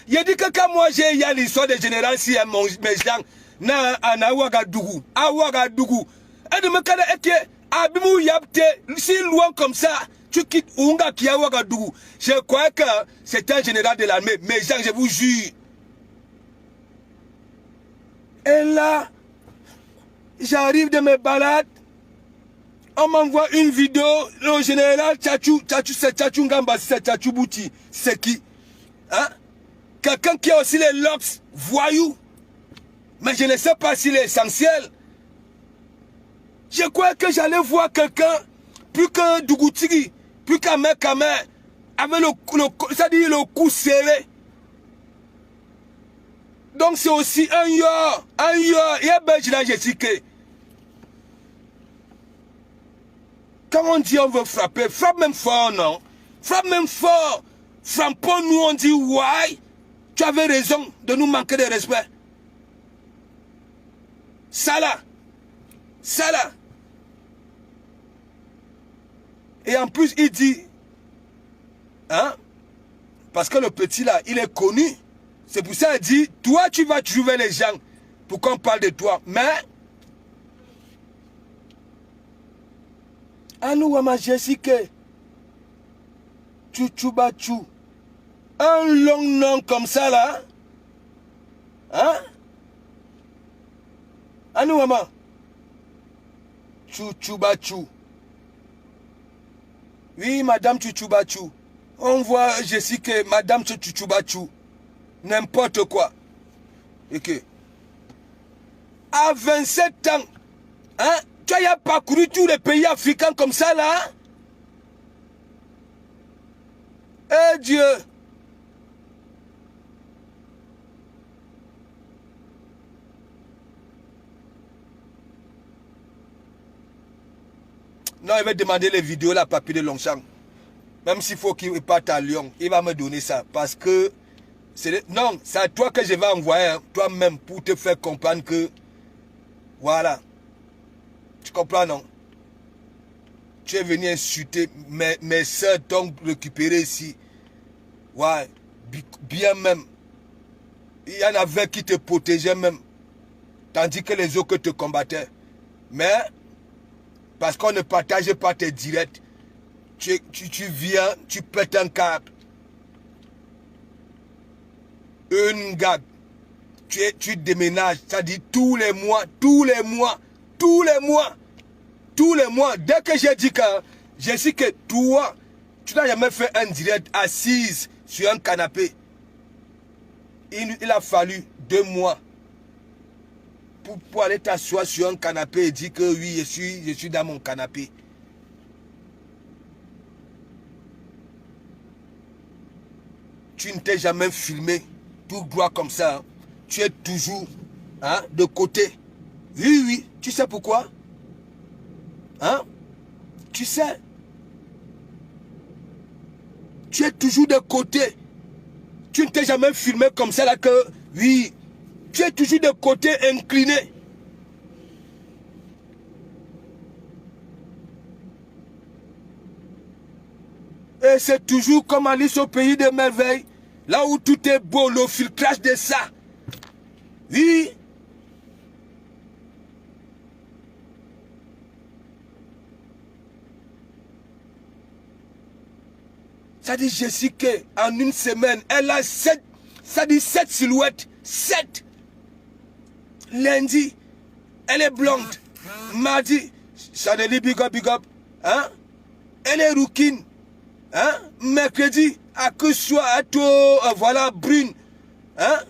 Il a dit que quand moi j'ai l'histoire des généraux, si mes gens, na Ouagadougou. Et de me dire que Abimou Yapte, si loin comme ça, tu quittes Ounga qui a Ouagadougou. Je crois que c'est un général de l'armée. Mes gens, je vous jure. Et là, j'arrive de mes balades. On m'envoie une vidéo, le général Tchatchou, c'est Tchatchou Ngamba, c'est Tchatchou Bouti. C'est qui? Hein? Quelqu'un qui a aussi les locks voyous. Mais je ne sais pas s'il est essentiel. Je crois que j'allais voir quelqu'un, plus que Dougoutigi, plus qu'un mec avec c'est-à-dire le cou serré. Donc c'est aussi un yo, et un belge là, j'ai dit que quand on dit on veut frapper, frappe même fort, non? Frappe même fort. Frappons-nous, on dit ouais. Tu avais raison de nous manquer de respect. Ça là. Et en plus, il dit, hein, parce que le petit là, il est connu. C'est pour ça qu'il dit, toi, tu vas trouver les gens pour qu'on parle de toi. Mais, Anouama Jessica, Chouchoubachu, un long nom comme ça là, hein? Anouama, Chouchoubachu. Oui, Madame Chouchoubachu. On voit Jessica, Madame Chouchoubachu. N'importe quoi. Et que, à 27 ans, hein, tu as parcouru tous les pays africains comme ça, là. Eh Dieu. Non, il va demander les vidéos là, Papy de Longchamp. Même s'il faut qu'il parte à Lyon, il va me donner ça. Parce que, non, c'est à toi que je vais envoyer, hein, toi-même, pour te faire comprendre que, voilà. Tu comprends, non? Tu es venu insulter, mes soeurs t'ont récupéré ici. Ouais, bien même. Il y en avait qui te protégeaient même. Tandis que les autres te combattaient. Mais, parce qu'on ne partage pas tes directs, tu viens, tu pètes un câble. Une gag. Tu déménages, c'est-à-dire tous les mois. Dès que j'ai dit que je sais que toi, tu n'as jamais fait un direct assise sur un canapé. Il a fallu 2 mois pour aller t'asseoir sur un canapé et dire que oui, je suis dans mon canapé. Tu ne t'es jamais filmé tout droit comme ça. Hein. Tu es toujours, hein, de côté. Oui, tu sais pourquoi? Hein? Tu sais. Tu es toujours de côté. Tu ne t'es jamais filmé comme ça là que, oui, tu es toujours de côté incliné. Et c'est toujours comme Alice au pays des merveilles. Là où tout est beau, le filtrage de ça. Oui. Ça dit Jessica, en une semaine, elle a 7 silhouettes. 7. Lundi, elle est blonde. Mardi, Chaneli, big up, big up. Hein? Elle est rouquine. Hein? Mercredi, à que soit à toi, voilà, brune. Hein?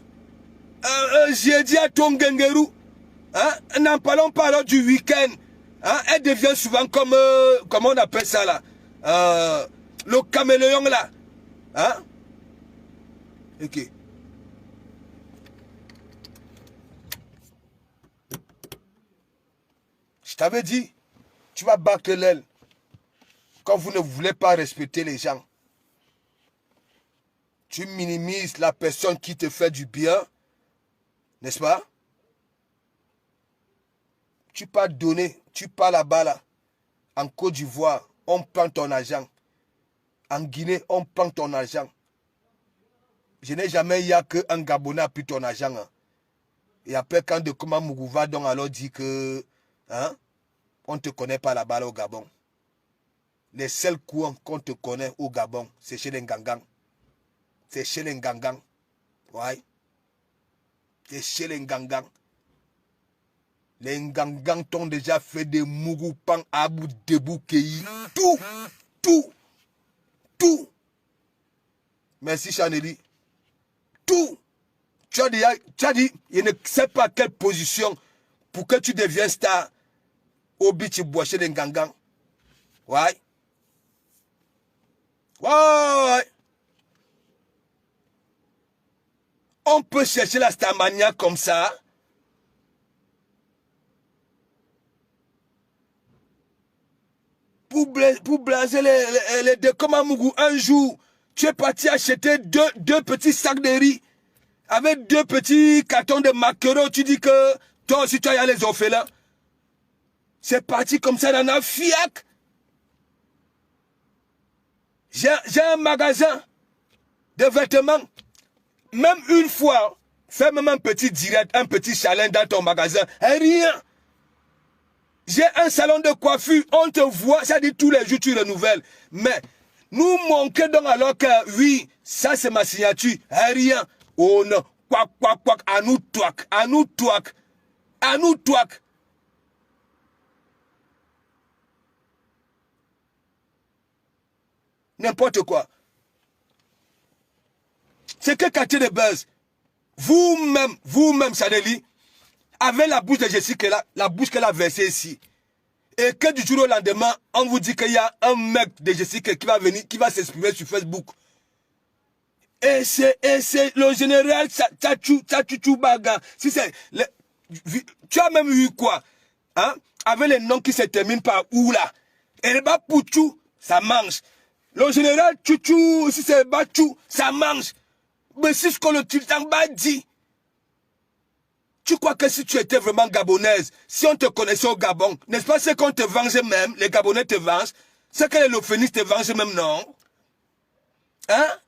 Jeudi à ton gengeru. Hein? N'en parlons pas alors du week-end. Hein? Elle devient souvent comme, comment on appelle ça là? Le caméléon là. Hein? Ok. Je t'avais dit, tu vas battre l'aile quand vous ne voulez pas respecter les gens. Tu minimises la personne qui te fait du bien, n'est-ce pas? Tu pas donner, tu pas là-bas là. En Côte d'Ivoire, on prend ton argent. En Guinée, on prend ton argent. Je n'ai jamais eu qu'un Gabonais a pris ton argent. Hein. Et après, quand de comment Mougouva donc alors dit que hein, on ne te connaît pas là-bas là, au Gabon. Les seuls coins qu'on te connaît au Gabon, c'est chez les Ngangans. C'est chez les Ngangans. Ouais. C'est chez les Ngangans. Les Ngangans t'ont déjà fait des Mougoupan, Abou, Debou, Kei. Tout. Merci Chaneli. Tout. Tu as dit, je ne sais pas quelle position pour que tu deviennes star au bichi bois chez les Ngangans. Ouais. On peut chercher la starmania comme ça. Pour blaser les deux comme un Mougou. Un jour, tu es parti acheter deux petits sacs de riz avec 2 petits cartons de maquereaux. Tu dis que toi aussi tu as les orphelins. C'est parti comme ça dans un fiac. J'ai un magasin de vêtements. Même une fois, fais même un petit direct, un petit challenge dans ton magasin. Rien. J'ai un salon de coiffure, on te voit, ça dit tous les jours tu renouvelles. Mais nous manquons donc alors que oui, ça c'est ma signature. Rien. Oh non. Quack. À nous touac. N'importe quoi. C'est que quartier de buzz. Vous-même, Chaneli, avec la bouche de Jessica là, la bouche qu'elle a versée ici. Et que du jour au lendemain, on vous dit qu'il y a un mec de Jessica qui va venir, qui va s'exprimer sur Facebook. Et c'est le général Tchachou Baga. Si c'est tu as même eu quoi? Hein? Avec les noms qui se terminent par ou là. Et le bas Pouchou, ça mange. Le général Tchouchou, si c'est Bachou, ça mange. Mais si ce que le Tiltan dit. Tu crois que si tu étais vraiment gabonaise, si on te connaissait au Gabon, n'est-ce pas ce qu'on te vengeait même, les Gabonais te vengent, c'est que les Lophénis te vengent même, non? Hein?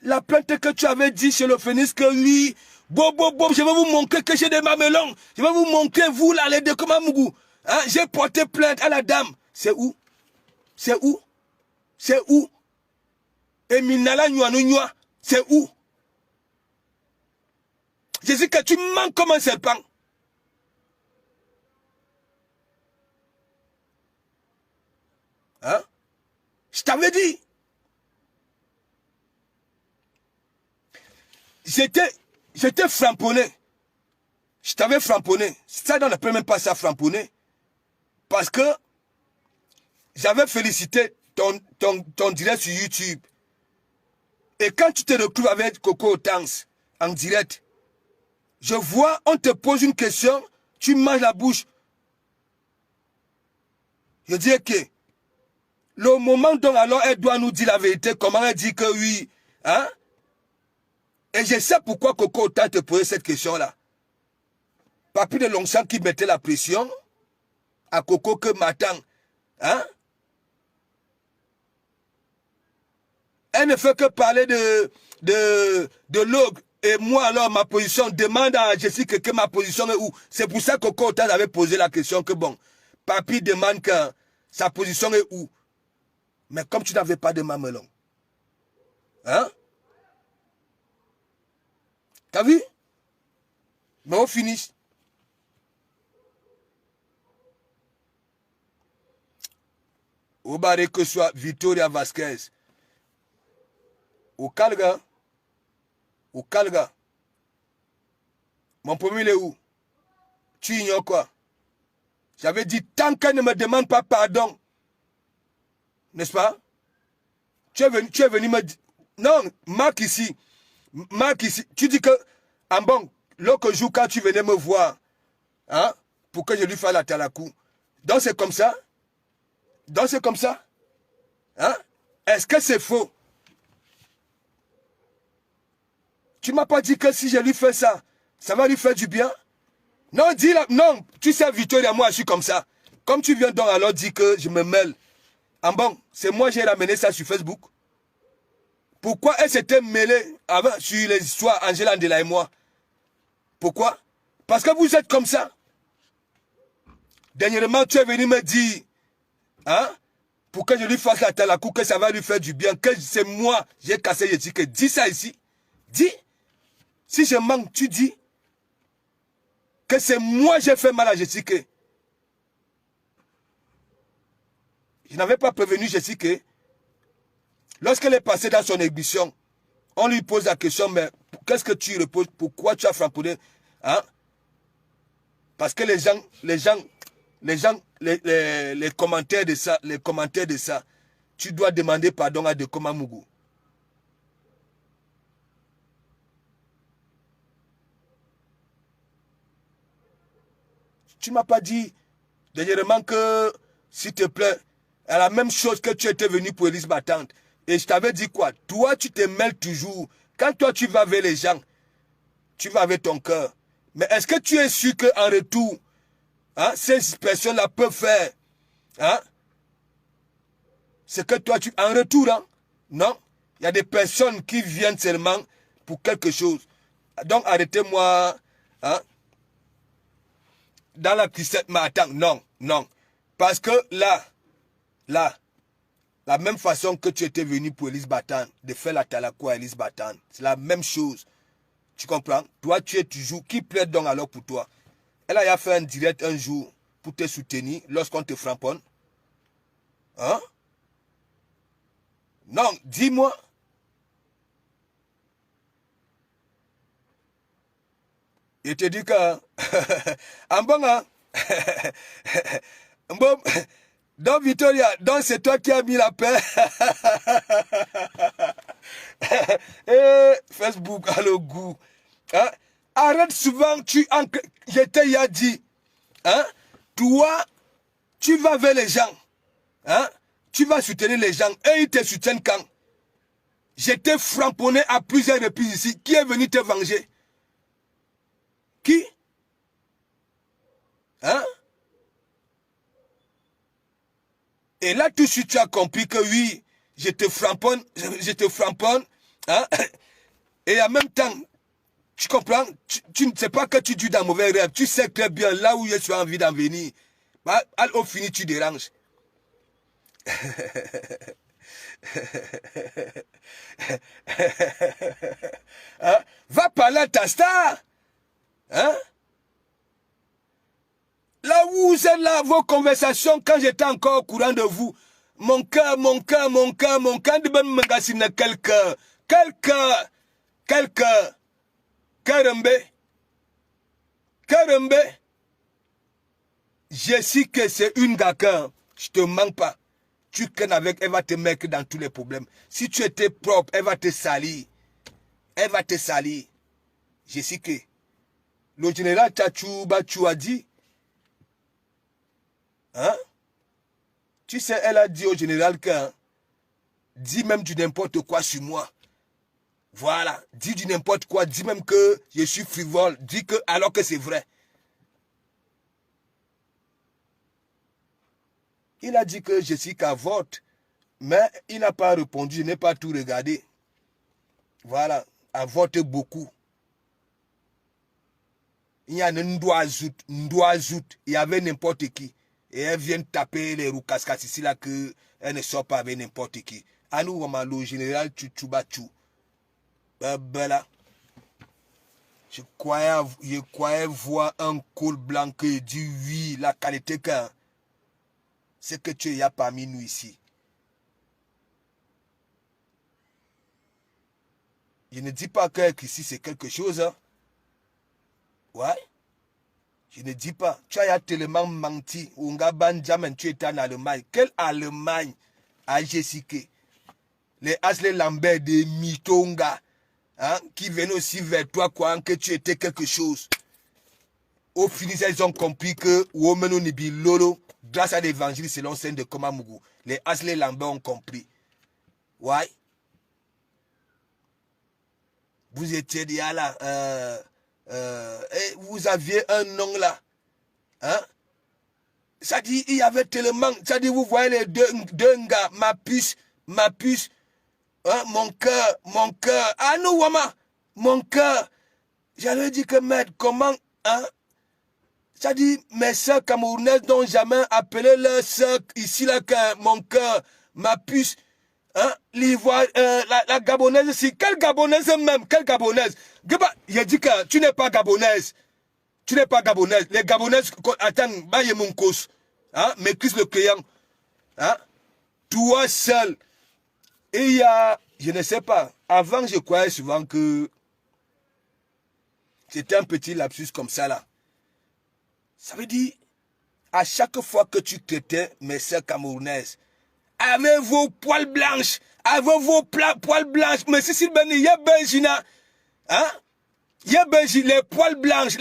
La plainte que tu avais dit chez Lophénis que oui, je vais vous montrer que j'ai des mamelons, je vais vous montrer vous là, les deux comme un mougou. Hein? J'ai porté plainte à la dame. C'est où? Et Minala Nyuanoua, c'est où? Je dis que tu manques comme un serpent. Hein? Je t'avais dit. J'étais framponné. Je t'avais framponné. Ça, on n'appelle même pas ça framponné. Parce que j'avais félicité ton direct sur YouTube. Et quand tu te retrouves avec Coco Tanks en direct, je vois, on te pose une question, tu manges la bouche. Je dis que le moment dont alors elle doit nous dire la vérité, comment elle dit que oui, hein? Et je sais pourquoi Coco Tanks te posait cette question-là. Papi de Longchamp qui mettait la pression à Coco que m'attend, hein? Elle ne fait que parler de l'og. Et moi, alors, ma position, demande à Jessica que ma position est où. C'est pour ça que Coco Tanks avait posé la question que bon, Papi demande que sa position est où. Mais comme tu n'avais pas de mamelon, hein? T'as vu? Mais on finit. Au barré que soit Victoria Vasquez. Au Calga. Au Calga. Mon premier, il est où? Tu ignores quoi? J'avais dit, tant qu'elle ne me demande pas pardon, n'est-ce pas? Tu es venu me dire, non, Marc ici, tu dis que, en bon, l'autre jour quand tu venais me voir, hein, pour que je lui fasse la talakou, donc c'est comme ça? Donc c'est comme ça? Hein? Est-ce que c'est faux? Tu ne m'as pas dit que si je lui fais ça, ça va lui faire du bien? Non, dis-la, non, tu sais, Victoria, moi je suis comme ça. Comme tu viens donc alors dire que je me mêle. En bon, c'est moi j'ai ramené ça sur Facebook. Pourquoi elle s'était mêlée avant sur les histoires Angela Ndela et moi? Pourquoi? Parce que vous êtes comme ça. Dernièrement, tu es venu me dire, hein, pour que je lui fasse la talakou, que ça va lui faire du bien, que c'est moi, j'ai cassé Yétique. Dis ça ici. Dis. Si je manque, tu dis que c'est moi j'ai fait mal à Jessica. Je n'avais pas prévenu Jessica. Lorsqu'elle est passée dans son émission, on lui pose la question, mais qu'est-ce que tu reposes? Pourquoi tu as framponné? Hein? Parce que les commentaires de ça, tu dois demander pardon à Dekoma Mougou. Tu ne m'as pas dit dernièrement que, s'il te plaît, à la même chose que tu étais venu pour Élise Battante. Et je t'avais dit quoi? Toi, tu te mêles toujours. Quand toi, tu vas avec les gens, tu vas avec ton cœur. Mais est-ce que tu es sûr qu'en retour, hein, ces personnes-là peuvent faire, hein, ce que toi, tu... En retour, hein, non? Il y a des personnes qui viennent seulement pour quelque chose. Donc, arrêtez-moi, hein, dans la tristesse, mais attends, non, non. Parce que là, la même façon que tu étais venu pour Élise Battante, de faire la talakou à Élise Battante, c'est la même chose. Tu comprends? Toi, tu es toujours... Qui plaide donc alors pour toi? Elle a fait un direct un jour pour te soutenir lorsqu'on te framponne. Hein? Non, dis-moi. Il te dit que... en bon, hein? Bon, donc Victoria, donc c'est toi qui as mis la paix. Facebook a le goût. Hein? Arrête souvent, je t'ai dit, hein? Toi, tu vas vers les gens. Hein? Tu vas soutenir les gens. Et ils te soutiennent quand? J'étais framponné à plusieurs reprises ici. Qui est venu te venger? Qui? Hein? Et là, tout de suite, tu as compris que oui, je te framponne, hein? Et en même temps, tu comprends, tu ne sais pas que tu dis dans mauvais rêve. Tu sais très bien là où je suis envie d'en venir. Bah, au fini, tu déranges. Hein? Va parler à ta star. Hein? Là où vous êtes là, vos conversations, quand j'étais encore au courant de vous, mon cœur, de même magazine, quel cœur, Karembe, je sais que c'est une gaka, je te manque pas. Tu kennes avec, elle va te mettre dans tous les problèmes. Si tu étais propre, elle va te salir. Je sais que le général Tchachouba a dit, hein? Tu sais, elle a dit au général que, hein, dis même du n'importe quoi sur moi. Voilà, dis du n'importe quoi, dis même que je suis frivole, dis que alors que c'est vrai. Il a dit que je suis qu'à vote, mais il n'a pas répondu, je n'ai pas tout regardé. Voilà, à vote beaucoup. Il y a un Ndoazout, il y avait n'importe qui. Et elle vient taper les roucascas ici là que elle ne sort pas avec n'importe qui. À nous, le général Tchouchouba Tchou. Bela. Je croyais voir un col blanc qui dit oui, la qualité qu'un. C'est que tu es parmi nous ici. Je ne dis pas que ici c'est quelque chose. Hein. Ouais. Je ne dis pas. Tu as tellement menti. Tu étais en Allemagne. Quelle Allemagne a Jessica? Les Asle Lambert de Mitonga. Hein, qui venaient aussi vers toi croyant que tu étais quelque chose. Au final, ils ont compris que Womeno Nibi Lolo, grâce à l'évangile selon Saint de Komamougou, les Asle Lambert ont compris. Ouais. Vous étiez déjà là. Et vous aviez un nom là. Hein? Ça dit, il y avait tellement. Ça dit, vous voyez les deux gars, ma puce. Hein, mon cœur. Ah non, Wama, mon cœur. J'allais dire que, maître, comment, hein? Ça dit, mes soeurs camerounaises n'ont jamais appelé leur soeur ici, là, que mon cœur, ma puce, hein? L'ivoire, la gabonaise ici. Quelle gabonaise même? Quelle gabonaise? J'ai dit que tu n'es pas gabonaise. Tu n'es pas gabonaise. Les gabonaises, attends, baye mon cause. Hein? Maîtrise le client. Hein? Toi seul. Et il y a, je ne sais pas, avant je croyais souvent que c'était un petit lapsus comme ça là. Ça veut dire, à chaque fois que tu traitais mes sœurs camerounaises, avec vos poils blanches, poils blanches, mais si c'est ben, il y a Benjina, hein? Il y a Benjina, les poils blanches,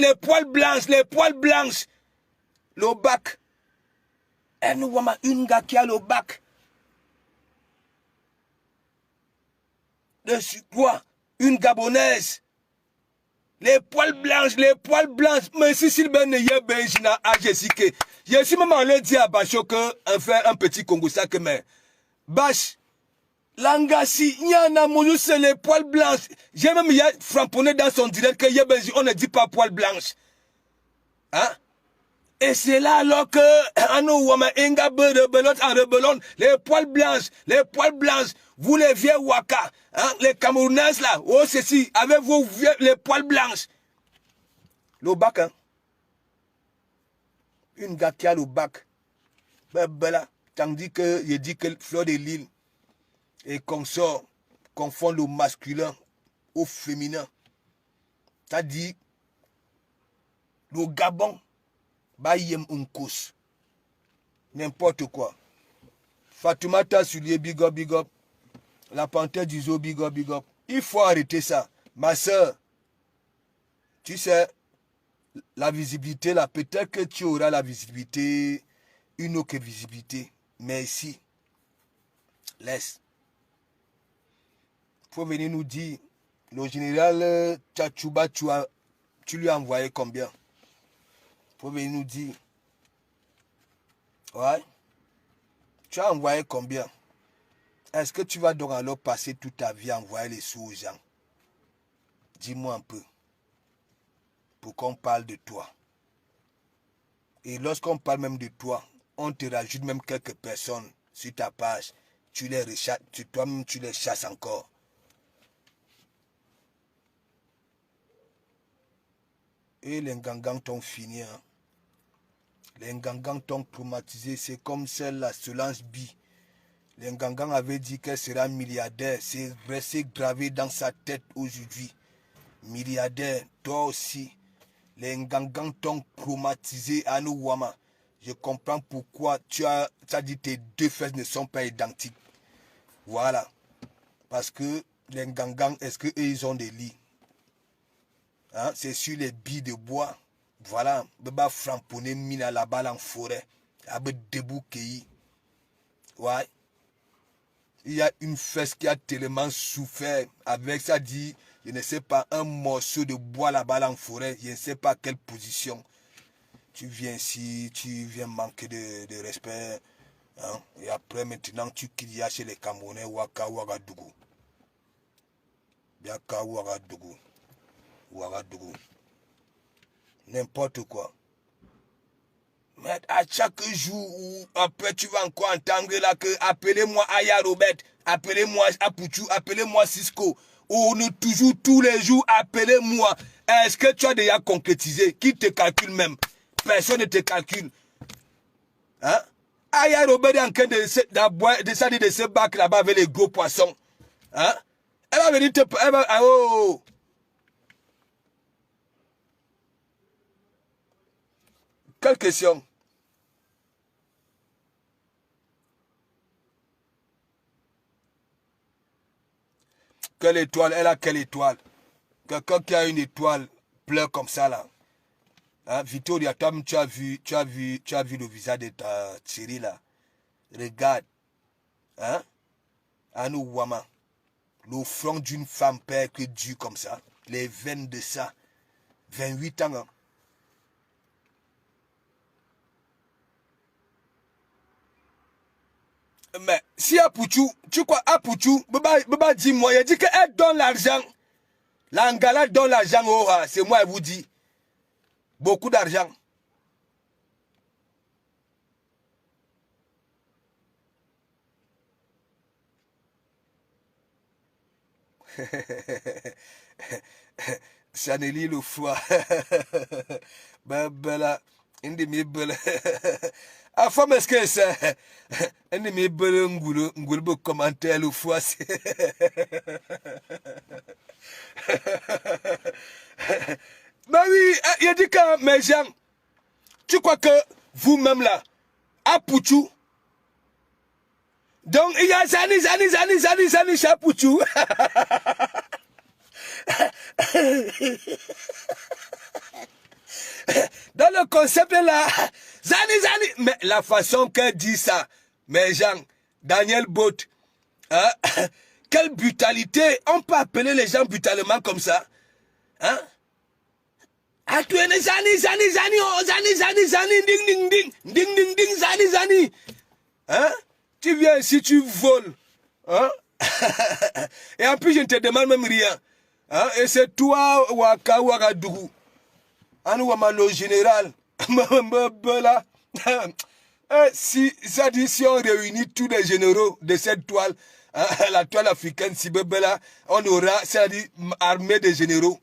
le bac. Et nous voyons une gars qui a le bac. Dessus quoi? Une gabonaise. Les poils blanches. Mais si Sylvain n'est pas Benjina à Jessica. Je suis même allé dire à Bacho que fait un petit Congo ça que mais. Bach, Langasi, Nyana Moulou, c'est les poils blanches. J'ai même framponné dans son direct que Yébenji, on ne dit pas poils blanches. Hein? Et c'est là alors que les poils blanches, vous les vieux Waka, hein, les Camerounaises là, oh ceci, avec vos vieux, les poils blanches. Le bac, hein. Une gars qui a le bac. Ben, tandis que je dis que Fleur de Lille et consort confond le masculin au féminin. Ça dit, le Gabon, Bayem Unkos. N'importe quoi. Fatoumata Soulier, big up. La panthère du zoo, big up. Il faut arrêter ça. Ma soeur, tu sais, la visibilité là, peut-être que tu auras la visibilité, une autre visibilité. Mais ici, laisse. Il faut venir nous dire, le général Tchatchouba, tu lui as envoyé combien? Il faut venir nous dire. Ouais. Tu as envoyé combien? Est-ce que tu vas donc alors passer toute ta vie à envoyer les sous aux gens? Dis-moi un peu. Pour qu'on parle de toi. Et lorsqu'on parle même de toi, on te rajoute même quelques personnes sur ta page. Tu les rechasses, toi-même tu les chasses encore. Et les Ngangans t'ont fini. Hein. Les Ngangans t'ont traumatisé. C'est comme celle-là, Solange Bi. Les Ngangans avaient dit qu'elle sera milliardaire. C'est resté gravé dans sa tête aujourd'hui. Milliardaire, toi aussi. Les Ngangans t'ont traumatisé à nous, Wama. Je comprends pourquoi tu as dit que tes deux fesses ne sont pas identiques. Voilà. Parce que les Ngangans, est-ce qu'ils ont des lits? Hein? C'est sur les billes de bois. Voilà. Beba framponné mine à la balle en forêt. Avec debout qui. Ouais. Il y a une fesse qui a tellement souffert avec ça dit, je ne sais pas, un morceau de bois là-bas en forêt, je ne sais pas quelle position. Tu viens ici, tu viens manquer de respect. Hein? Et après maintenant tu crias chez les Camerounais, Waka Ouagadougou. Biaka Ouagadougou. Ouagadougou. N'importe quoi. Mais à chaque jour, après tu vas encore entendre là que appelez-moi Aya Robert, appelez-moi Apouchou, appelez-moi Cisco. On est toujours tous les jours, appelez-moi. Est-ce que tu as déjà concrétisé? Qui te calcule même? Personne ne te calcule. Hein? Aïe, Robert est en train de se battre là-bas avec les gros poissons. Hein? Elle va venir te... Elle va, oh. Quelle question? Quelle étoile? Elle a quelle étoile? Quelqu'un qui a une étoile pleure comme ça là. Hein? Victoria, toi, tu as vu le visage de ta Thierry là. Regarde. Hein? Anou Wama. Le front d'une femme père que Dieu comme ça. Les veines de ça. 28 ans. Hein? Mais si Apouchou, tu crois Apouchou, Baba dis-moi, il dit qu'elle donne l'argent. L'Angala donne l'argent, oh, c'est moi, elle vous dit. Beaucoup d'argent. Chaneli le foie. Bella, indi mi bella. A femme est-ce que c'est? Indi mi bella ngulbo commentaire le foie. Ben oui, il dit que mes gens, tu crois que vous-même là, à Pouchou, donc il y a Zani, chez Pouchou. Dans le concept là, Zani, mais la façon qu'elle dit ça, mes gens, Daniel Bot, hein, quelle brutalité, on peut appeler les gens brutalement comme ça, hein? Ah, tu es Zani, oh, Zani, ding, Zani. Hein? Tu viens ici, tu voles. Hein? Et en plus, je ne te demande même rien. Hein? Et c'est toi, Waka, Wagadougou. Anou Wamalo général. Si on réunit tous les généraux de cette toile, hein, la toile africaine, si Bebela, on aura, c'est-à-dire, armée de généraux.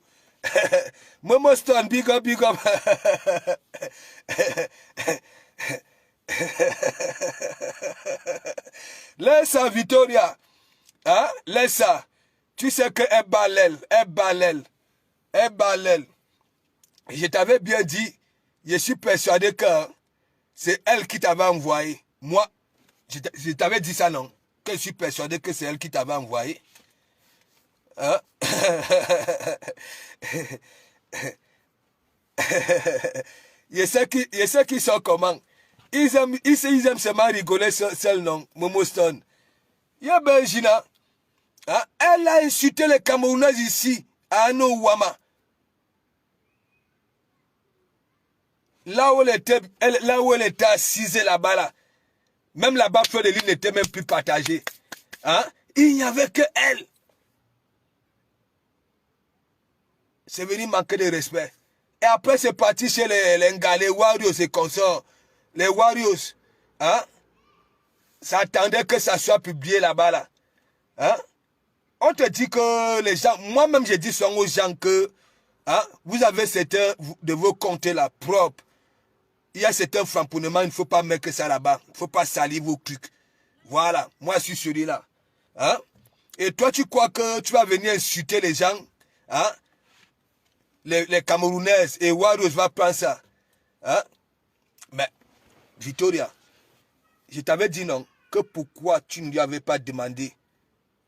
Momo Stone, big up. Laisse ça, Victoria. Hein? Laisse ça. Tu sais que elle balèle. Je t'avais bien dit, je suis persuadé que c'est elle qui t'avait envoyé. Moi, je t'avais dit ça, non? Que je suis persuadé que c'est elle qui t'avait envoyé. Hein? Je sais qu'ils sont comment. Ils aiment seulement rigoler seul nom, Momo Stone. Ya Benjina, hein? Elle a insulté les Camerounais ici, à Ano Wama. Là où elle était assise là-bas, là, même là-bas, feu de l'île n'était même plus partagé. Hein? Il n'y avait que elle. C'est venu manquer de respect. Et après, c'est parti chez les Warriors et consorts. Les Warriors, hein? Ça attendait que ça soit publié là-bas, là. Hein? On te dit que les gens, moi-même, j'ai dit souvent aux gens que, hein, vous avez certains de vos comptes là propres. Il y a certains framponnements, il ne faut pas mettre ça là-bas. Il ne faut pas salir vos trucs. Voilà, moi, je suis celui-là. Hein? Et toi, tu crois que tu vas venir insulter les gens, hein? Les Camerounaises et Warriors va prendre ça. Hein? Mais, Victoria, je t'avais dit non, que pourquoi tu ne lui avais pas demandé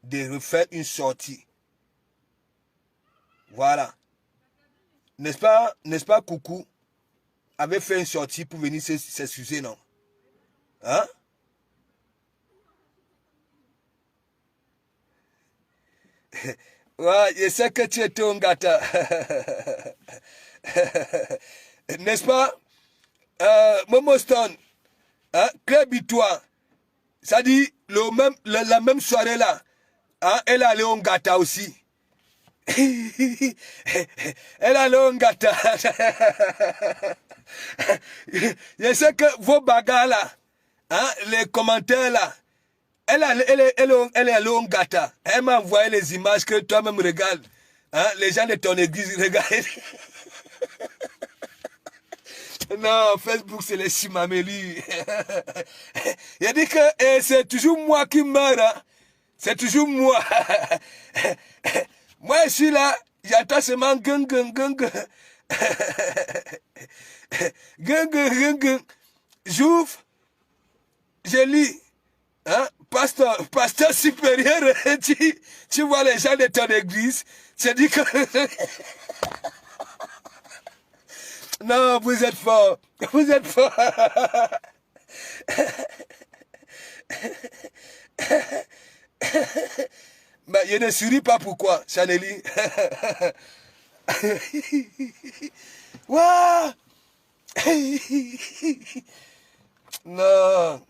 de refaire une sortie. Voilà. N'est-ce pas, Coucou avait fait une sortie pour venir s'excuser, non? Hein? Ouais, je sais que tu étais un gâteau. N'est-ce pas? Momo Stone, hein? Crébitois, ça dit la même soirée là, hein? Elle allait en gâteau aussi. Elle allait en gâteau. Je sais que vos bagarres là, hein? Les commentaires là, elle est allée au Ngata. Elle m'a envoyé les images que toi-même regardes. Hein? Les gens de ton église regardent. Non, Facebook, c'est les Chimameli. Il a dit que c'est toujours moi qui meurs. Hein? C'est toujours moi. Moi, je suis là. J'entends seulement gang, gang, gang. Gang, gang, gang, gang. J'ouvre. Je lis. Hein? Pasteur supérieur. Tu vois les gens de ton église. Tu dis que... Non, vous êtes fort. Vous êtes fort. Mais je ne souris pas pourquoi, Chaneli. Waouh. Non.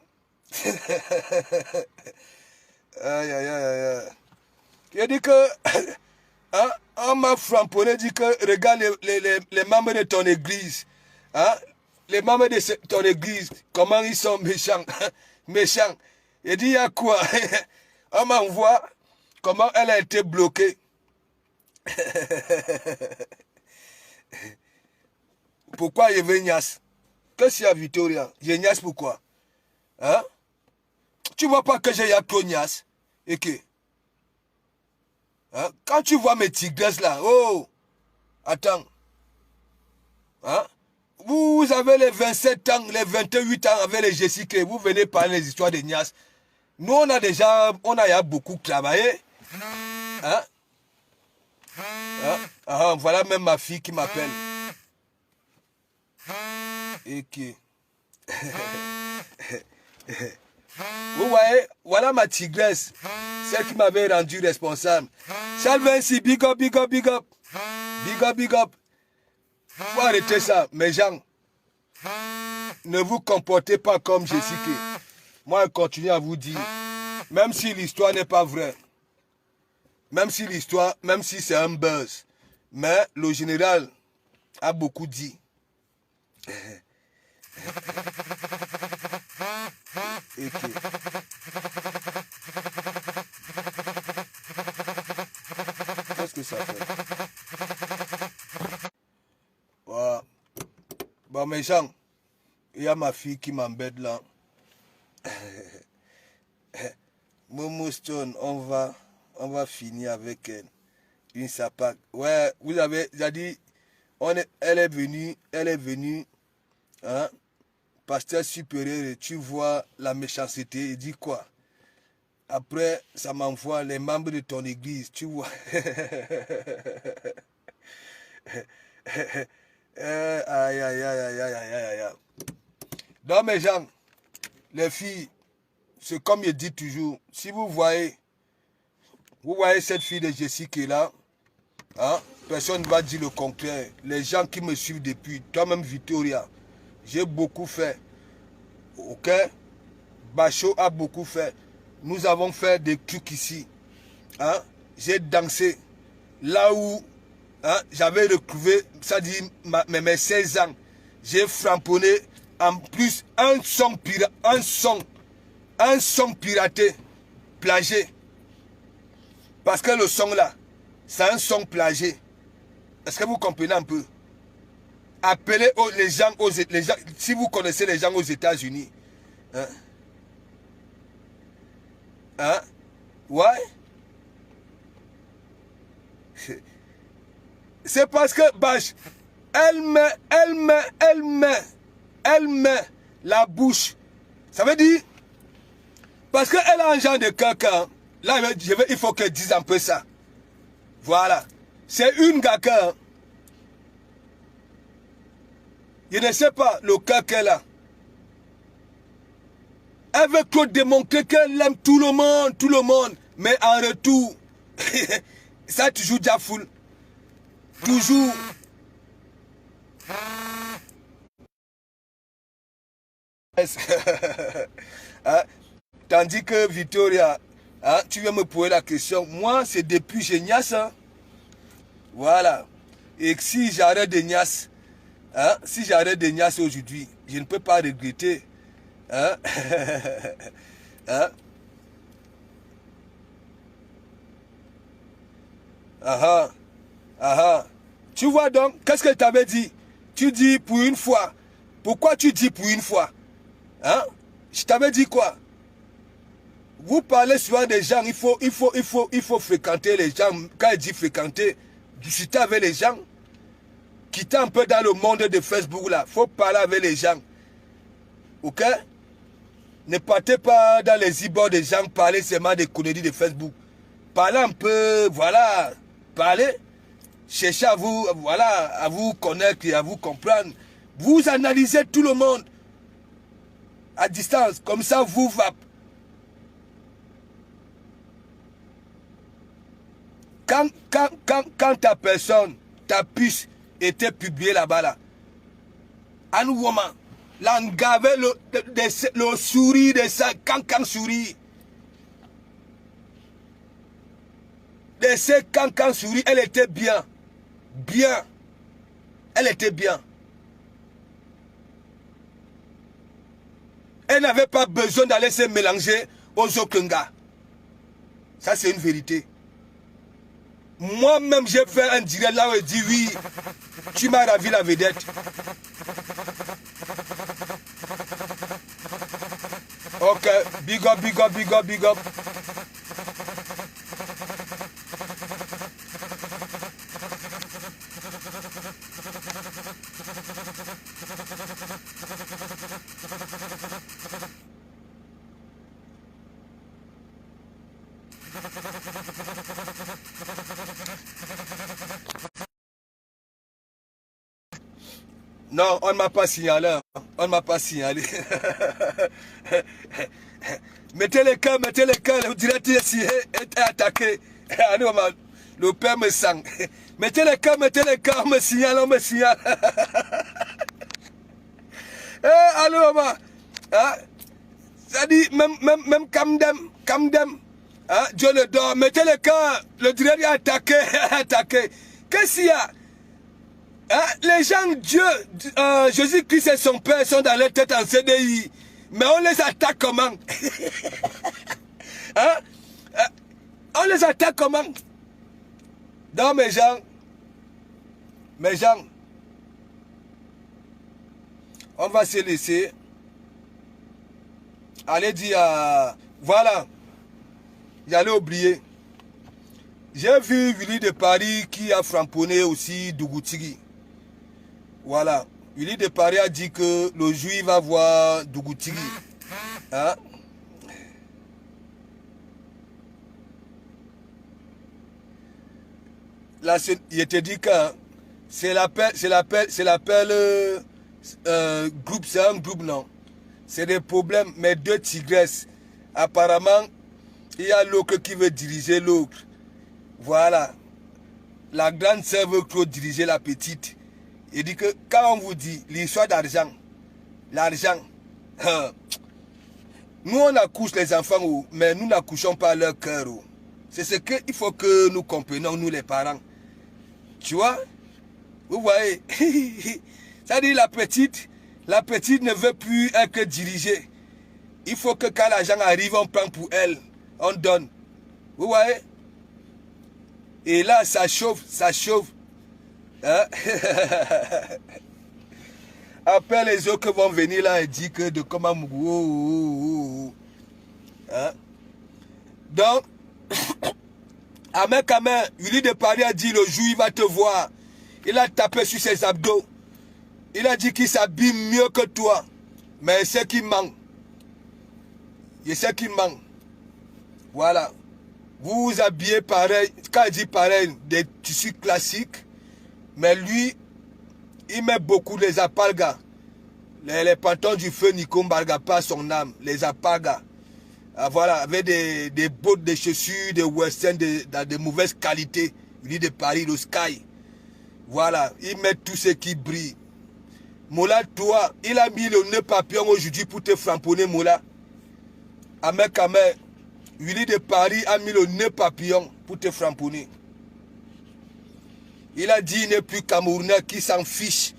Aïe, aïe, aïe, aïe. Il dit que... Hein, on m'a framponné, dit que regarde les membres de ton église. Hein, les membres de ton église, comment ils sont méchants. Méchants. Il dit, il y a quoi? On m'envoie comment elle a été bloquée. Pourquoi je veux Nias? Qu'est-ce qu'il y a, Victoria? Je Nias pourquoi? Hein? Tu vois pas que j'ai trop Nias? Et que... Hein? Quand tu vois mes tigresses là, oh, attends. Hein? Vous avez les 27 ans, les 28 ans avec les Jessica, vous venez parler des histoires de Nias. Nous, on a beaucoup travaillé. Hein? Hein? Ah, voilà même ma fille qui m'appelle. Et qui... Vous voyez, voilà ma tigresse, celle qui m'avait rendu responsable. Charles Vinci, big up, big up, big up. Big up, big up. Faut arrêter ça, mes gens. Ne vous comportez pas comme Jessica. Moi, je continue à vous dire, même si l'histoire n'est pas vraie, même si c'est un buzz, mais le général a beaucoup dit. Qu'est-ce que ça fait? Voilà. Bon, mes gens, il y a ma fille qui m'embête là. Momo Stone, on va finir avec elle. Une sapac. Ouais, vous avez dit, elle est venue, hein, pasteur supérieur, et tu vois la méchanceté, il dit quoi? Après, ça m'envoie les membres de ton église, tu vois. Aïe, aïe, aïe, aïe, aïe, aïe, aïe. Donc, mes gens, les filles, c'est comme je dis toujours, si vous voyez cette fille de Jessica qui est là, hein, personne ne va dire le contraire. Les gens qui me suivent depuis, toi-même Victoria, j'ai beaucoup fait. Ok? Bachot a beaucoup fait. Nous avons fait des trucs ici. Hein? J'ai dansé là où, hein, j'avais retrouvé, ça dit mes 16 ans. J'ai framponné en plus un son piraté, plagié. Parce que le son là, c'est un son plagié. Est-ce que vous comprenez un peu? Appelez les gens, si vous connaissez les gens aux États-Unis. Hein? Hein? Ouais? C'est parce que Bach, elle met la bouche. Ça veut dire, parce qu'elle a un genre de caca. Là, il faut qu'elle dise un peu ça. Voilà. C'est une caca. Je ne sais pas le cas qu'elle a. Elle veut trop démontrer qu'elle aime tout le monde. Mais en retour, ça toujours déjà full. Toujours. Hein? Tandis que Victoria, hein, tu viens me poser la question. Moi, c'est depuis Génias. Hein? Voilà. Et si j'arrête de Nias, hein, si j'arrête de Nias aujourd'hui, je ne peux pas regretter. Hein? Hein? Ah ah. Ah. Tu vois donc, qu'est-ce que je t'avais dit? Tu dis pour une fois. Pourquoi tu dis pour une fois? Hein? Je t'avais dit quoi? Vous parlez souvent des gens, il faut fréquenter les gens. Quand je dis fréquenter, discuter avec les gens. Quitter un peu dans le monde de Facebook là. Il faut parler avec les gens. Ok? Ne partez pas dans les e-boards des gens, parler seulement des conneries de Facebook. Parlez un peu, voilà. Parlez. Cherchez à vous, voilà, à vous connaître et à vous comprendre. Vous analysez tout le monde à distance. Comme ça, vous va. Quand ta personne, ta puce était publiée là-bas, là, un moment, l'engavait le sourire de ça, quand sourit. De ces quand sourit, elle était bien. Bien. Elle était bien. Elle n'avait pas besoin d'aller se mélanger aux autres gars. Ça, c'est une vérité. Moi-même, j'ai fait un direct là où je dis oui, tu m'as ravi la vedette. Ok, big up, big up, big up, big up. Non, on ne m'a pas signalé. On ne m'a pas signalé. Mettez les cœurs, le directeur est attaqué. Le père me sang. Mettez les cœurs, on me signale, on me signale. Allô, maman. Hein? Ça dit, même Kamdem. Hein? Dieu le dort. Mettez les cœurs, le directeur est attaqué. Attaqué. Qu'est-ce qu'il y a? Hein? Les gens, Dieu, Jésus-Christ et son Père sont dans leur tête en CDI. Mais on les attaque comment? Hein? On les attaque comment? Donc mes gens, on va se laisser. Allez dire, voilà, j'allais oublier. J'ai vu Willy de Paris qui a framponné aussi Dougoutiri. Voilà. Willy de Paris a dit que le juif va voir Dougoutiri. Hein? Là, il te dit que c'est l'appel groupe, c'est un groupe, non. C'est des problèmes, mais deux tigresses. Apparemment, il y a l'autre qui veut diriger l'autre. Voilà. La grande sœur veut diriger la petite. Il dit que quand on vous dit l'histoire d'argent, l'argent, nous on accouche les enfants, mais nous n'accouchons pas leur cœur. C'est ce qu'il faut que nous comprenions, nous les parents. Tu vois? Vous voyez? Ça dit la petite ne veut plus être dirigée. Il faut que quand l'argent arrive, on prend pour elle. On donne. Vous voyez? Et là, ça chauffe, ça chauffe. Hein? Après, les autres vont venir là et dire que de comment... Hein? Donc, Ahmed Kamer, Willy de Paris a dit le jour il va te voir. Il a tapé sur ses abdos. Il a dit qu'il s'habille mieux que toi. Mais c'est qu'il manque. Il sait qu'il manque. Voilà. Vous vous habillez pareil. Quand il dit pareil, des tissus classiques. Mais lui, il met beaucoup les apalgas. Les pantons du feu Nico Mbarga pas son âme. Les apalgas. Ah, voilà, avec des bottes, des chaussures, des western de mauvaise qualité. Lui de Paris, le Sky. Voilà, il met tout ce qui brille. Moula, toi, il a mis le nœud papillon aujourd'hui pour te framponner, Moula. Ahmed Kamer, Willy de Paris a mis le nœud papillon pour te framponner. Il a dit il n'est plus Camerounais qui s'en fiche.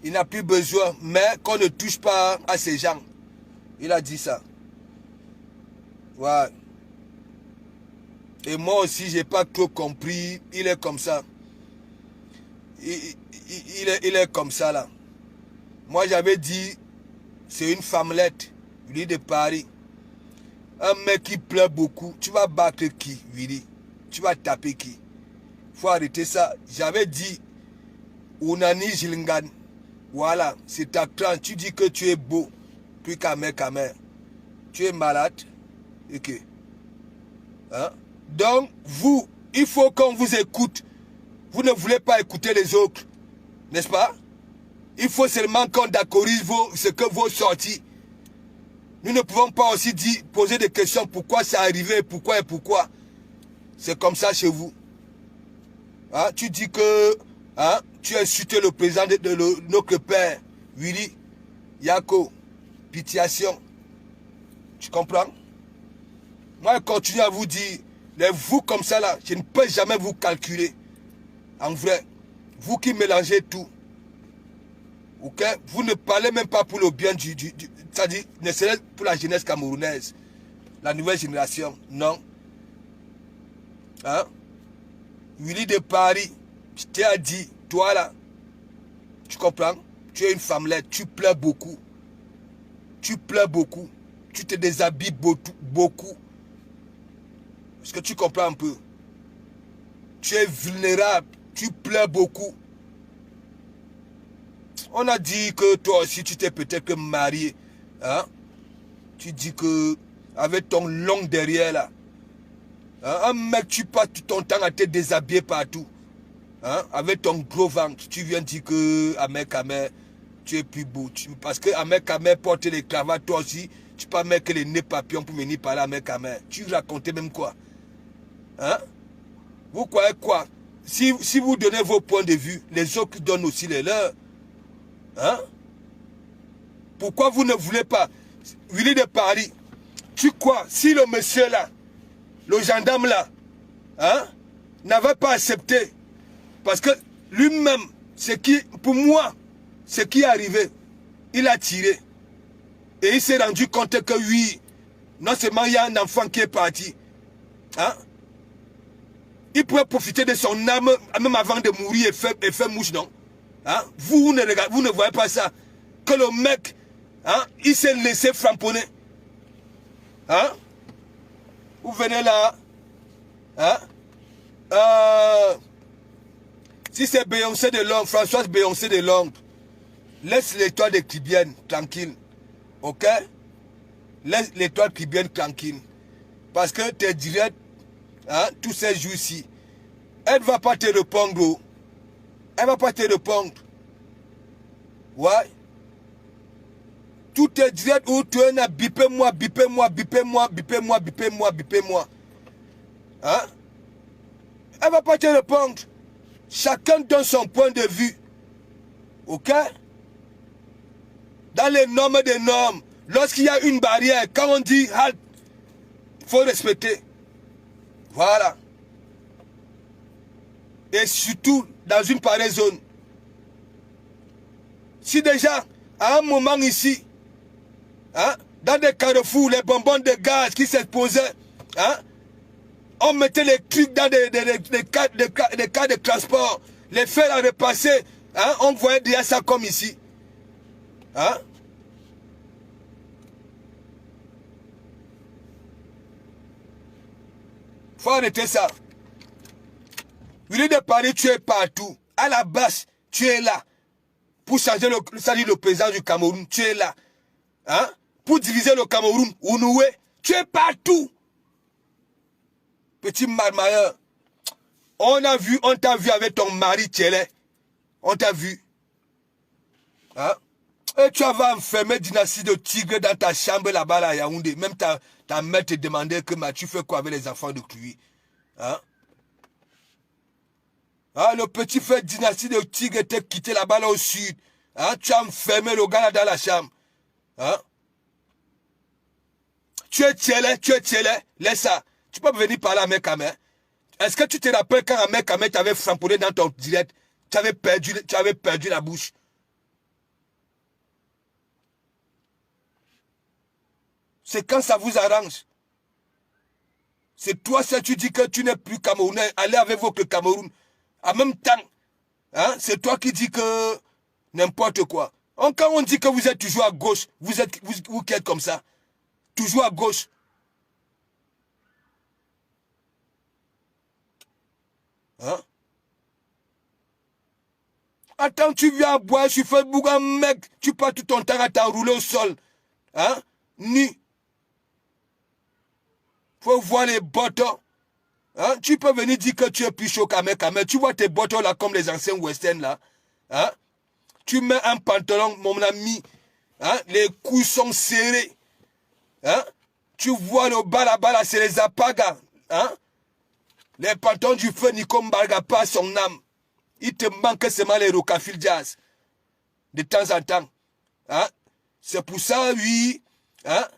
Il n'a plus besoin, mais qu'on ne touche pas à ces gens. Il a dit ça. Ouais. Et moi aussi, j'ai pas trop compris. Il est comme ça. Il est comme ça là. Moi, j'avais dit, c'est une femmelette, Willy de Paris. Un mec qui pleure beaucoup. Tu vas battre qui, Willy? Tu vas taper qui? Faut arrêter ça. J'avais dit, Unani Jilingan. Voilà, c'est ta clan. Tu dis que tu es beau. Puis Kamer. Tu es malade. Ok. Hein? Donc, vous, il faut qu'on vous écoute. Vous ne voulez pas écouter les autres. N'est-ce pas? Il faut seulement qu'on d'accordise ce que vous sortis. Nous ne pouvons pas aussi dire, poser des questions. Pourquoi c'est arrivé? Pourquoi et pourquoi? C'est comme ça chez vous. Hein? Tu dis que tu as insulté le président de notre père, Willy, Yako, Pitiation. Tu comprends? Moi, je continue à vous dire, vous comme ça là, je ne peux jamais vous calculer. En vrai, vous qui mélangez tout. Ok? Vous ne parlez même pas pour le bien c'est-à-dire, ne serait pour la jeunesse camerounaise, la nouvelle génération. Non. Hein? Willy de Paris, je t'ai dit, toi là, tu comprends? Tu es une femmelette, tu pleures beaucoup. Tu pleures beaucoup. Tu te déshabilles beaucoup. Est-ce que tu comprends un peu? Tu es vulnérable, tu pleures beaucoup. On a dit que toi aussi, tu t'es peut-être marié. Hein? Tu dis que, avec ton long derrière là, hein? Un mec, tu passes tout ton temps à te déshabiller partout. Hein? Avec ton gros ventre, tu viens dire que Ahmed Kamer, tu es plus beau. Parce que Ahmed Kamer porte les cravates, toi aussi, tu peux mettre les nez papillons pour venir parler à Ahmed Kamer. Tu racontais même quoi? Hein? Vous croyez quoi? Si vous donnez vos points de vue, les autres donnent aussi les leurs. Hein? Pourquoi vous ne voulez pas? Willy de Paris, tu crois, si le monsieur là, le gendarme là, hein, n'avait pas accepté, parce que lui-même, pour moi, ce qui est arrivé, il a tiré. Et il s'est rendu compte que oui, non seulement il y a un enfant qui est parti, hein, il pourrait profiter de son âme même avant de mourir et faire mouche, non? Hein? Vous ne voyez pas ça. Que le mec, hein, il s'est laissé framponner. Hein? Vous venez là. Hein? Si c'est Beyoncé de Londres, Françoise Beyoncé de Londres, laisse l'étoile de Caribbean tranquille. Ok? Laisse l'étoile Caribbean tranquille. Parce que tes directs, hein, tous ces jours-ci, elle ne va pas te répondre. Elle ne va pas te répondre. Ouais. Tout est direct où tu es là, bipez-moi. Hein? Elle ne va pas te répondre. Chacun donne son point de vue. Ok? Dans les normes des normes, lorsqu'il y a une barrière, quand on dit halt, il faut respecter. Voilà. Et surtout, dans une pareille zone. Si déjà, à un moment ici, hein, dans des carrefours, les bonbons de gaz qui s'exposaient, hein, on mettait les trucs dans des cas de transport, les fers à repasser, hein, on voyait déjà ça comme ici. Hein? Faut arrêter ça. Willy de Paris, tu es partout. À la base, tu es là. Pour changer le président du Cameroun, tu es là. Hein? Pour diviser le Cameroun, Ounoué, tu es partout. Petit marmailleur. On t'a vu avec ton mari Tchélé. On t'a vu. Hein? Et tu vas enfermer dynastie de tigre dans ta chambre là-bas à Yaoundé. Même ta mère te demandait que tu fais quoi avec les enfants de Clouy. Hein? Ah, le petit frère dynastie de tigre était quitté là-bas là au sud. Hein? Tu as enfermé le gars là dans la chambre. Hein? Tu es Tchélé, laisse ça. Tu peux venir parler à Ahmed Kamer. Est-ce que tu te rappelles quand Ahmed Kamer t'avait framponné dans ton direct, tu avais perdu la bouche. C'est quand ça vous arrange. C'est toi, ça, tu dis que tu n'es plus Camerounais. Allez avec votre Cameroun. En même temps, hein, c'est toi qui dis que n'importe quoi. Quand on dit que vous êtes toujours à gauche, vous qui êtes comme ça. Toujours à gauche. Hein? Attends, tu viens boire sur Facebook, un mec, tu passes tout ton temps à t'enrouler au sol. Hein? Nu. Faut voir les bottons. Hein? Tu peux venir dire que tu es plus chaud qu'Amé. Tu vois tes bottons là comme les anciens western là. Hein? Tu mets un pantalon, mon ami. Hein? Les couilles sont serrés. Hein? Tu vois le bas là-bas, c'est les apagas. Hein? Les pantalons du feu Nico Mbarga pas son âme. Il te manque seulement les Rocafil Jazz. De temps en temps. Hein? C'est pour ça, oui. Hein?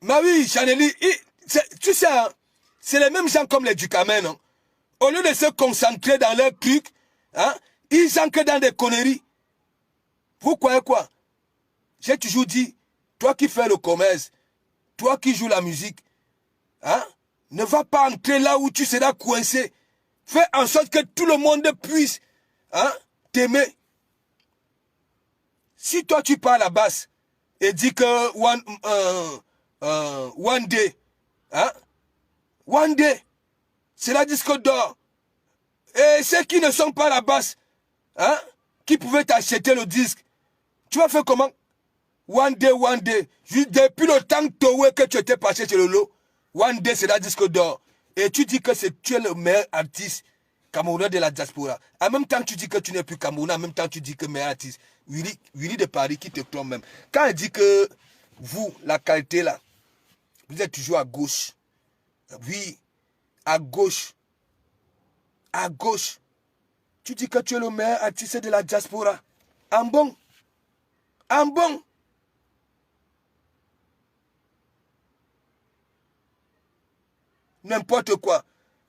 Mais oui, Chaneli, tu sais, hein, c'est les mêmes gens comme les Ducamènes. Hein? Au lieu de se concentrer dans leurs trucs, hein, ils entrent dans des conneries. Vous croyez quoi? J'ai toujours dit, toi qui fais le commerce, toi qui joues la musique, hein, ne va pas entrer là où tu seras coincé. Fais en sorte que tout le monde puisse, hein, t'aimer. Si toi tu pars à la basse et dis que one day, hein, one day, c'est la disque d'or. Et ceux qui ne sont pas à la basse, hein, qui pouvaient t'acheter le disque, tu vas faire comment? One day. Depuis le temps que tu étais passé chez le lot, one day c'est la disque d'or. Et tu dis que tu es le meilleur artiste camerounais de la diaspora. En même temps, tu dis que tu n'es plus camerounais. En même temps, tu dis que meilleur artiste. Willy de Paris qui te trompe même. Quand il dit que vous, la qualité là, vous êtes toujours à gauche. Oui, à gauche. À gauche. Tu dis que tu es le meilleur artiste de la diaspora. En bon. En bon. N'importe quoi.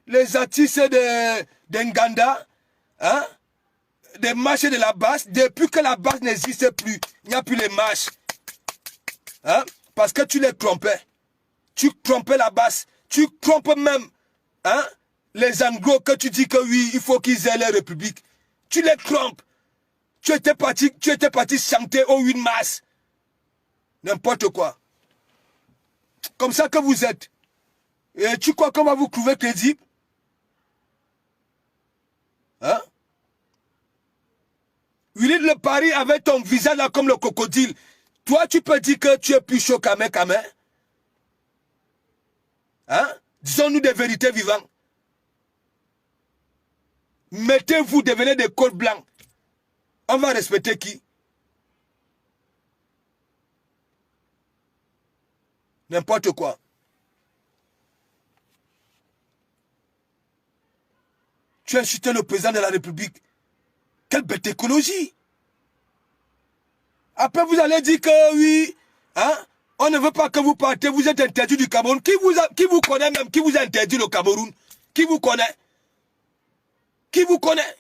Les artistes d'Nganda, hein, des marches de la basse, depuis que la basse n'existe plus, il n'y a plus les marches. Hein, parce que tu les trompais. Tu trompais la basse. Tu trompes même, hein, les Anglo que tu dis que oui, il faut qu'ils aient la République. Tu les trompes. Tu étais parti chanter au 8 mars. N'importe quoi. Comme ça que vous êtes. Et tu crois qu'on va vous trouver crédible? Hein? Willy le Paris avec ton visage là comme le crocodile. Toi, tu peux dire que tu es plus chaud qu'Amé. Hein? Disons-nous des vérités vivantes. Mettez-vous, devenez des cols blancs. On va respecter qui? N'importe quoi. Tu as insulté le président de la République. Quelle bête écologie! Après, vous allez dire que oui, hein, on ne veut pas que vous partez, vous êtes interdit du Cameroun. Qui vous connaît même? Qui vous a interdit le Cameroun? Qui vous connaît? Qui vous connaît?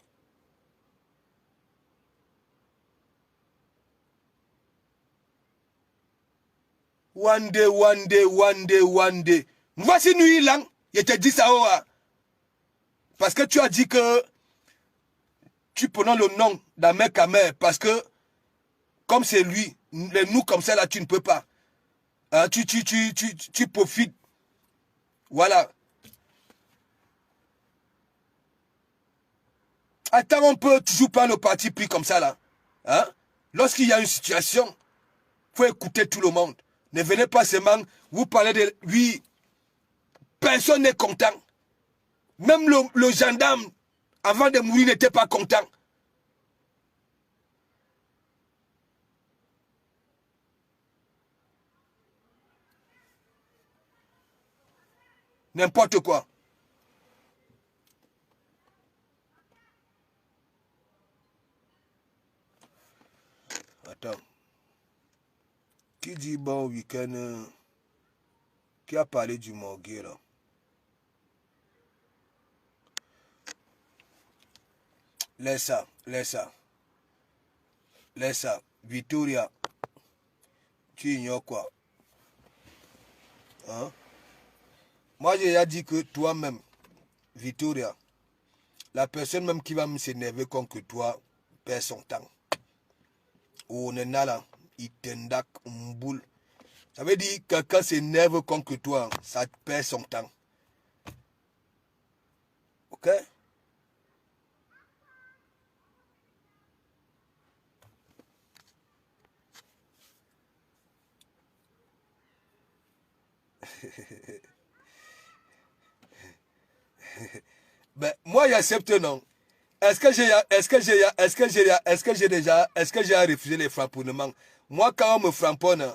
One day. Voici nuit lang. Je te dis ça. Parce que tu as dit que tu prenais le nom d'Amé Kamé. Parce que, comme c'est lui, nous comme ça là, tu ne peux pas. Hein, tu profites. Voilà. Attends, on peut toujours pas le parti pris comme ça là. Hein? Lorsqu'il y a une situation, il faut écouter tout le monde. Ne venez pas seulement vous parler de lui. Personne n'est content. Même le gendarme, avant de mourir, n'était pas content. N'importe quoi. Attends. Qui dit bon week-end? Qui a parlé du morgue là? Laisse ça. Victoria. Tu ignores quoi? Hein? Moi, j'ai déjà dit que toi-même, Victoria, la personne même qui va me s'énerver contre toi perd son temps. On est là, il t'endaque une boule. Ça veut dire que quelqu'un s'énerve contre toi, ça perd son temps. Ok? Ben, moi, j'accepte non. Est-ce que j'ai refusé les frapponnements? Moi, quand on me frapponne,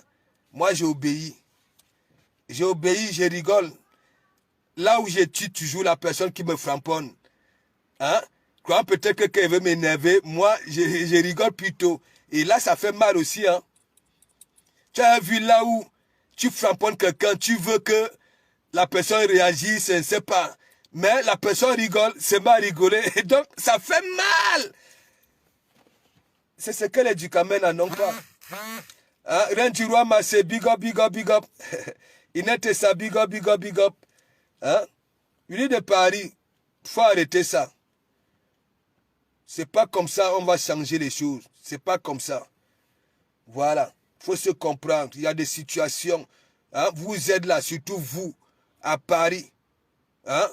moi, j'obéis. J'obéis, je rigole. Là où je tue toujours la personne qui me frapponne, hein? Quand peut-être que quelqu'un veut m'énerver, moi, je rigole plutôt. Et là, ça fait mal aussi, hein? Tu as vu là où tu frapponnes quelqu'un, tu veux que la personne réagisse, je ne sais pas. Mais la personne rigole, c'est mal rigoler. Et donc, ça fait mal. C'est ce que les Ducamènes n'ont pas. Hein? Reine du roi Massé, big up, big up, big up. Inette ça, big up, big up, big up. Hein? Uni de Paris, il faut arrêter ça. C'est pas comme ça on va changer les choses. C'est pas comme ça. Voilà. Il faut se comprendre. Il y a des situations. Hein? Vous êtes là, surtout vous, à Paris. Hein?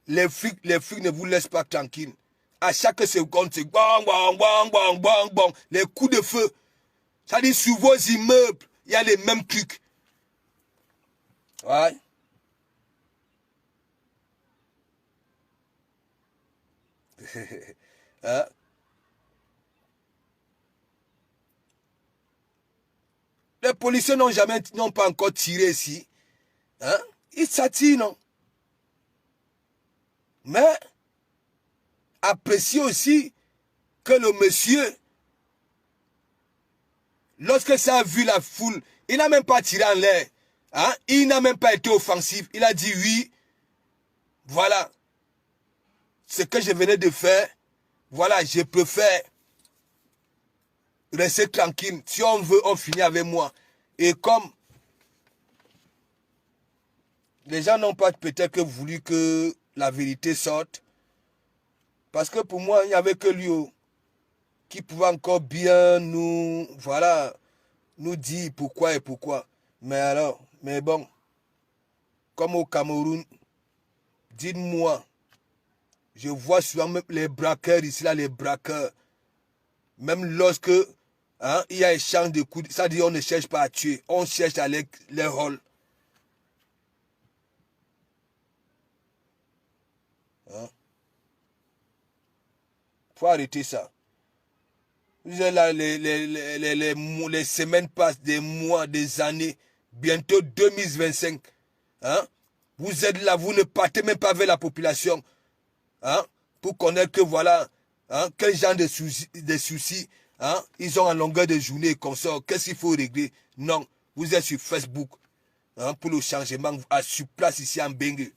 Les flics ne vous laissent pas tranquille. À chaque seconde, c'est bang, bang, bang, bang, bang, bang. Les coups de feu. Ça dit sur vos immeubles, il y a les mêmes trucs. Ouais. Hein? Les policiers n'ont pas encore tiré ici. Hein? Ils s'attirent, non? Mais, appréciez aussi que le monsieur, lorsque ça a vu la foule, il n'a même pas tiré en l'air. Hein? Il n'a même pas été offensif. Il a dit oui. Voilà. Ce que je venais de faire, voilà, je préfère rester tranquille. Si on veut, on finit avec moi. Et comme les gens n'ont pas peut-être que voulu que la vérité sorte, parce que pour moi, il n'y avait que lui qui pouvait encore bien nous, voilà, nous dire pourquoi et pourquoi. Mais alors, mais bon, comme au Cameroun, dites-moi, je vois souvent même les braqueurs ici, là, les braqueurs, même lorsque hein, il y a échange de coups, ça dit on ne cherche pas à tuer, on cherche à les rôles. Hein? Faut arrêter ça. Là, les semaines passent, des mois, des années, bientôt 2025. Hein? Vous êtes là, vous ne partez même pas vers la population. Hein? Pour connaître que voilà, hein, quel genre de soucis hein, ils ont en longueur de journée et consort. Qu'est-ce qu'il faut régler? Non, vous êtes sur Facebook hein, pour le changement sur place ici en Bengue.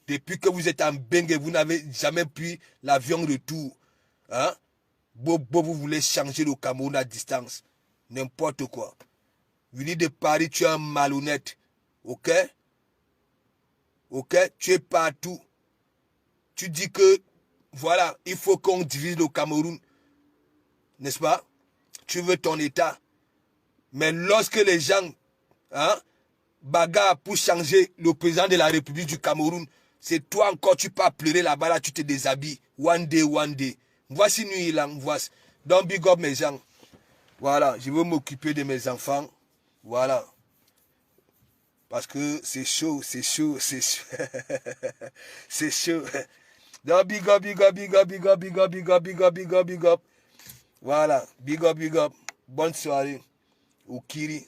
Depuis que vous êtes en Bengue, vous n'avez jamais pris l'avion retour. Hein? Bobo, vous voulez changer le Cameroun à distance. N'importe quoi. Venu de Paris, tu es un malhonnête. Ok? Ok? Tu es partout. Tu dis que, voilà, il faut qu'on divise le Cameroun. N'est-ce pas? Tu veux ton État. Mais lorsque les gens, hein, bagarrent pour changer le président de la République du Cameroun, c'est toi encore, tu peux pleurer là-bas, là, tu te déshabilles. One day, one day. Voici nuit là, voici. Donc, big up mes gens. Voilà, je veux m'occuper de mes enfants. Voilà. Parce que c'est chaud, c'est chaud, c'est chaud. C'est chaud. Donc, big up, big up, big up, big up, big up, big up, big up, big up, big up. Voilà, big up, big up. Bonne soirée. Au Kiri.